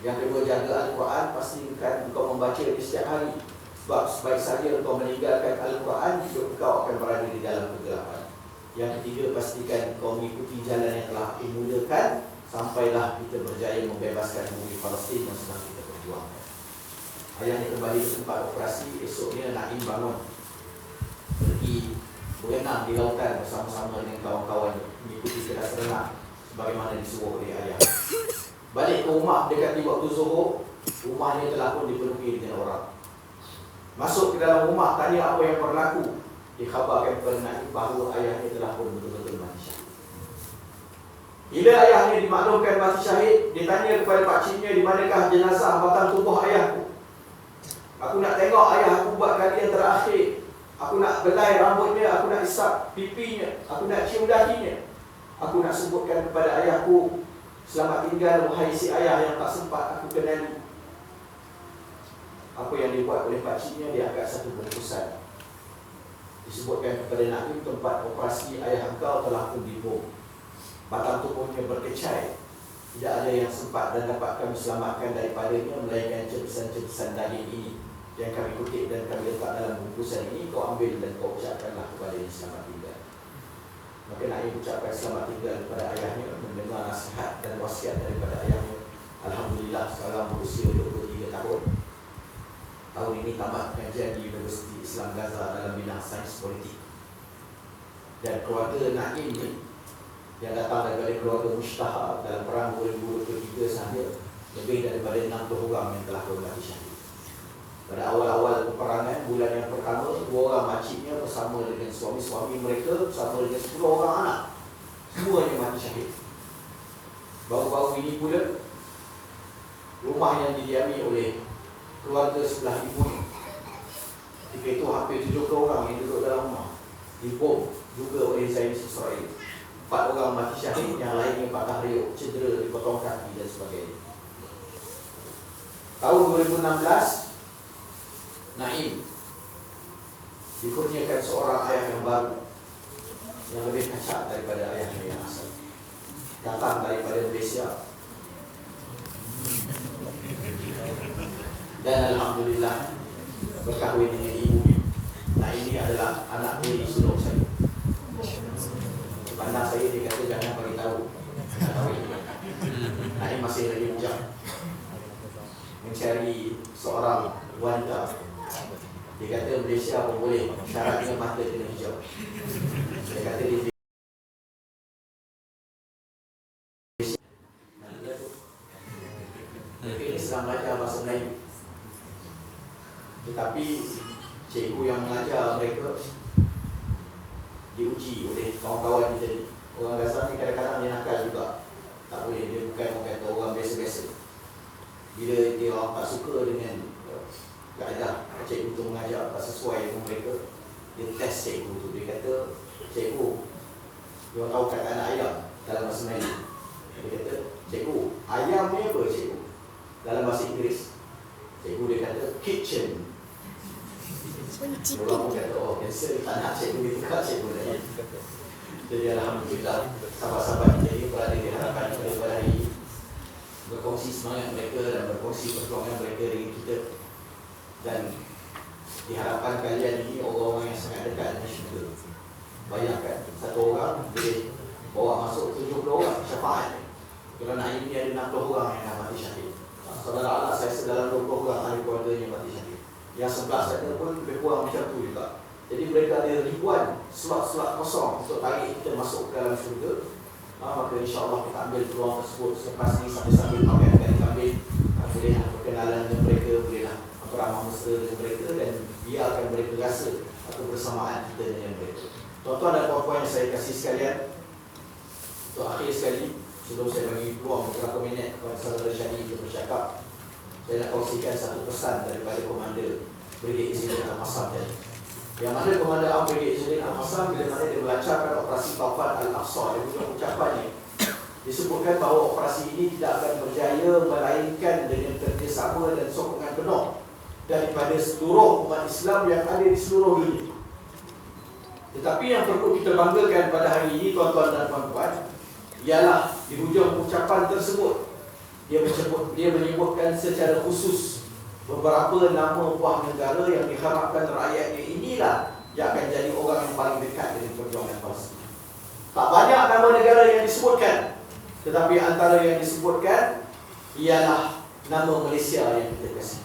Yang kedua, jaga Al-Quran, pastikan engkau membaca di setiap hari. Sebab sebaik saja engkau meninggalkan Al-Quran, hidup engkau akan berada di dalam kegelapan. Yang ketiga, pastikan kau mengikuti jalan yang telah dimulakan sampailah kita berjaya membebaskan bumi Palestin yang sedang kita perjuangkan. Ayahnya kembali ke tempat operasi. Esoknya Naim bangun, pergi berenang di lautan bersama-sama dengan kawan-kawan, mengikuti kelas renang sebagaimana disuruh oleh ayah. Balik ke rumah dekati waktu zuhur, rumahnya telah pun dipenuhi dengan orang. Masuk ke dalam rumah, tanya apa yang berlaku. Dikhabarkan kepada Naim bahawa ayahnya telah pun betul-betul mati syahid. Bila ayahnya dimaklumkan mati syahid, ditanya kepada pakciknya, di manakah jenazah batang tubuh ayahku? Aku nak tengok ayah aku buat kali yang terakhir. Aku nak belai rambutnya, aku nak isap pipinya, aku nak cium dahinya. Aku nak sebutkan kepada ayahku, selamat tinggal wahai si ayah yang tak sempat aku kenali. Apa yang dibuat oleh pakciknya, dia angkat satu bungkusan. Disebutkan kepada Naim, tempat operasi ayah engkau telah pun dibom. Batang tubuhnya berkecai, tidak ada yang sempat dan dapat kami selamatkan daripadanya melainkan cebisan-cebisan daging ini yang kami kutip dan kami letak dalam bungkusan ini. Kau ambil dan kau ucapkanlah kepada dia selamat tinggal. Maka Naim ucapkan selamat tinggal kepada ayahnya, mendengar nasihat dan wasiat daripada ayahnya. Alhamdulillah sekarang berusia 23 tahun. Tahun ini tamat pengajian di Universiti Islam Gaza dalam bidang sains politik. Dan keluarga Naim ni yang datang daripada keluarga Mustahab dalam perang 2023 sahaja, lebih daripada 60 orang yang telah mati syahid. Pada awal-awal peperangan, bulan yang pertama, 2 orang makciknya bersama dengan suami-suami mereka, bersama dengan 10 orang anak, semuanya mati syahid. Baru-baru ini pula, rumah yang didiami oleh keluarga sebelah ibu, ketika itu hampir 70 orang yang duduk dalam rumah, dibom juga oleh Zionis Israel. 4 orang mati syahid, yang lainnya patah riuk, cedera, dipotong kaki dan sebagainya. Tahun 2016, Naim dikurniakan seorang ayah yang baru, yang lebih kacak daripada ayahnya yang asal. Datang daripada Malaysia. Dan Alhamdulillah berkahwin dengan ibu. Nah, ini adalah anak dari sulung saya. Pandang saya, dia kata jangan bagi tahu. Nah, ini masih lagi bujang, mencari seorang wanita. Dia kata Malaysia pun boleh, syaratnya mata kena hijau. Dia kata dia Islam belajar bahasa Melayu, tetapi cikgu yang mengajar mereka diuji oleh kawan-kawan kita ni. Orang Gaza ni kadang-kadang dia nakal juga. Tak boleh, dia bukan orang kata orang biasa-biasa. Bila dia orang tak suka dengan kaedah cikgu tu mengajar tak sesuai dengan mereka, dia test cikgu tu. Dia kata, cikgu, dia orang tahu kata anak ayam dalam bahasa Melayu. Dia kata, cikgu, ayam ni apa cikgu? Dalam bahasa Inggeris, cikgu dia kata kitchen. Orang pun kata, oh biasa tak nak cikgu dia tukar cikgu lagi. Jadi Alhamdulillah, sahabat-sahabat kita ini berada di hadapan kita pada hari ini, berkongsi semangat mereka dan berkongsi perjuangan mereka dengan kita. Dan diharapkan kalian ini orang-orang yang sangat dekat dengan syurga. Bayangkan, satu orang boleh bawa masuk 70 orang syafaat. Kerana hari ini ada 60 orang yang dah mati syahid. Saudara Allah, saya sedalam 20 orang ahli keluarganya mati syahid. Yang sebelah saya pun lebih kurang macam tu juga. Jadi mereka ada ribuan slot-slot kosong untuk tarik kita masuk ke dalam syurga. Maka insyaAllah kita ambil peluang tersebut selepas ini sambil-sambil pakai kambing. Bolehlah berkenalan dengan mereka, bolehlah beramah mesra dengan mereka dan biarkan mereka rasa atau bersamaan kita dengan mereka. Tuan-tuan dan puan-puan yang saya kasih sekalian, untuk akhir sekali, sebelum saya bagi peluang beberapa minit kepada saudara Syahid untuk bercakap, saya nak kongsikan satu pesan daripada Komander Brigade Zidane Al-Hassam tadi. Yang mana Komander Brigade Zidane Al-Hassam bila mana dia melancarkan operasi Taufan Al-Aqsa, dia punya ucapannya disebutkan bahawa operasi ini tidak akan berjaya melainkan dengan kerjasama dan sokongan penuh daripada seluruh umat Islam yang ada di seluruh dunia. Tetapi yang perlu kita banggakan pada hari ini, tuan-tuan dan puan-puan, ialah di hujung ucapan tersebut dia menyebutkan secara khusus beberapa nama buah negara yang diharapkan rakyatnya inilah yang akan jadi orang yang paling dekat dengan perjuangan Palestin. Tak banyak nama negara yang disebutkan, tetapi antara yang disebutkan ialah nama Malaysia yang kita kasih.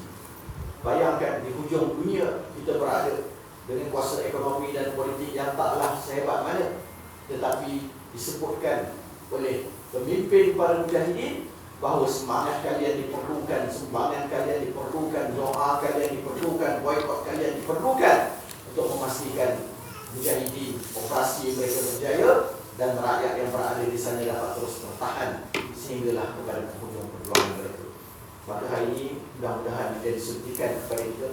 Bayangkan di hujung dunia kita berada dengan kuasa ekonomi dan politik yang taklah sehebat mana, tetapi disebutkan oleh pemimpin para mujahidin bahawa semangat kalian diperlukan, sumbangan kalian diperlukan, doa kalian diperlukan, boikot kalian diperlukan untuk memastikan mujahidin operasi mereka berjaya dan rakyat yang berada di sana dapat terus bertahan sehinggalah kepada penghujung perjuangan mereka. Maka hari ini mudah-mudahan kita disuntikan kepada kita.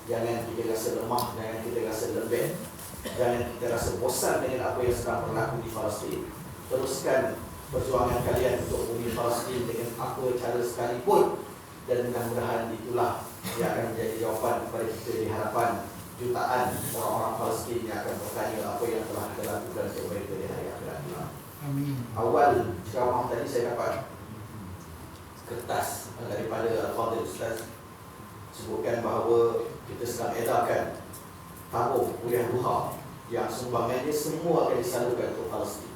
Jangan kita rasa lemah, jangan kita rasa lembek, jangan kita rasa bosan dengan apa yang sedang berlaku di Palestin. Teruskan perjuangan kalian untuk bumi Palestin dengan apa cara sekalipun, dan mudah-mudahan itulah yang akan menjadi jawapan kepada kita di hadapan jutaan orang-orang Palestin yang akan bertanya apa yang telah kita lakukan untuk mereka di hari akhirat. Amin. Awal ceramah tadi saya dapat kertas daripada Al-Fadhil Ustaz sebutkan bahawa kita sedang edarkan tabung kuliah duha yang sumbangan dia semua akan disalurkan untuk Palestin.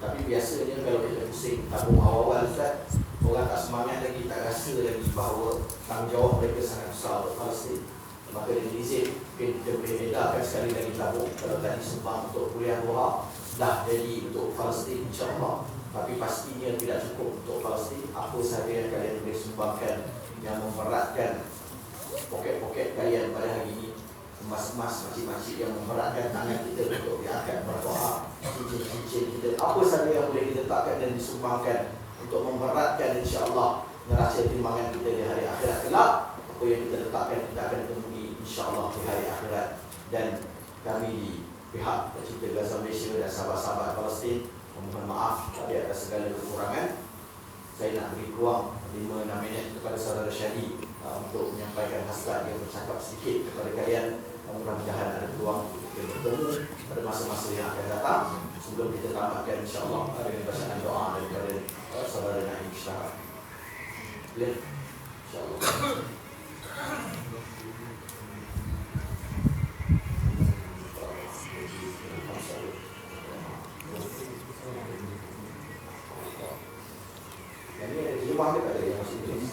Tapi biasanya kalau kita pusing tabung awal-awal Ustaz, orang tak semangat lagi, tak rasa lagi bahawa tanggungjawab mereka sangat besar untuk Palestin. Maka dia izin, mungkin kita boleh bedakan sekali lagi tabung. Kalau tadi sumbang untuk kuliah Doha, dah jadi untuk Palestin insyaAllah. Tapi pastinya tidak cukup untuk Palestin. Apa sahaja yang kalian boleh sumbangkan yang memberatkan poket-poket kalian pada hari ini, emas-emas, makcik-makcik yang memberatkan tangan kita untuk diangkat berdoa, cincin-cincin kita, apa sahaja yang boleh kita letakkan dan disumbangkan untuk memberatkan insyaAllah neraca timbangan kita di hari akhirat kelak. Apa yang kita letakkan kita akan temui insyaAllah di hari akhirat. Dan kami di pihak Pecinta Gaza Malaysia dan sahabat-sahabat Palestin memohon maaf di atas segala kekurangan. Saya nak beri ruang 5-6 minit kepada saudara Syahdi untuk menyampaikan hasrat yang bercakap sedikit kepada kalian. Mudah-mudahan ada peluang kita bertemu pada masa-masa yang akan datang. Sebelum kita tamatkan insyaAllah dengan bacaan doa daripada saudara Naim Syahab. Boleh? InsyaAllah. Yang ni ada terjemah ke tak ada yang masih tulis?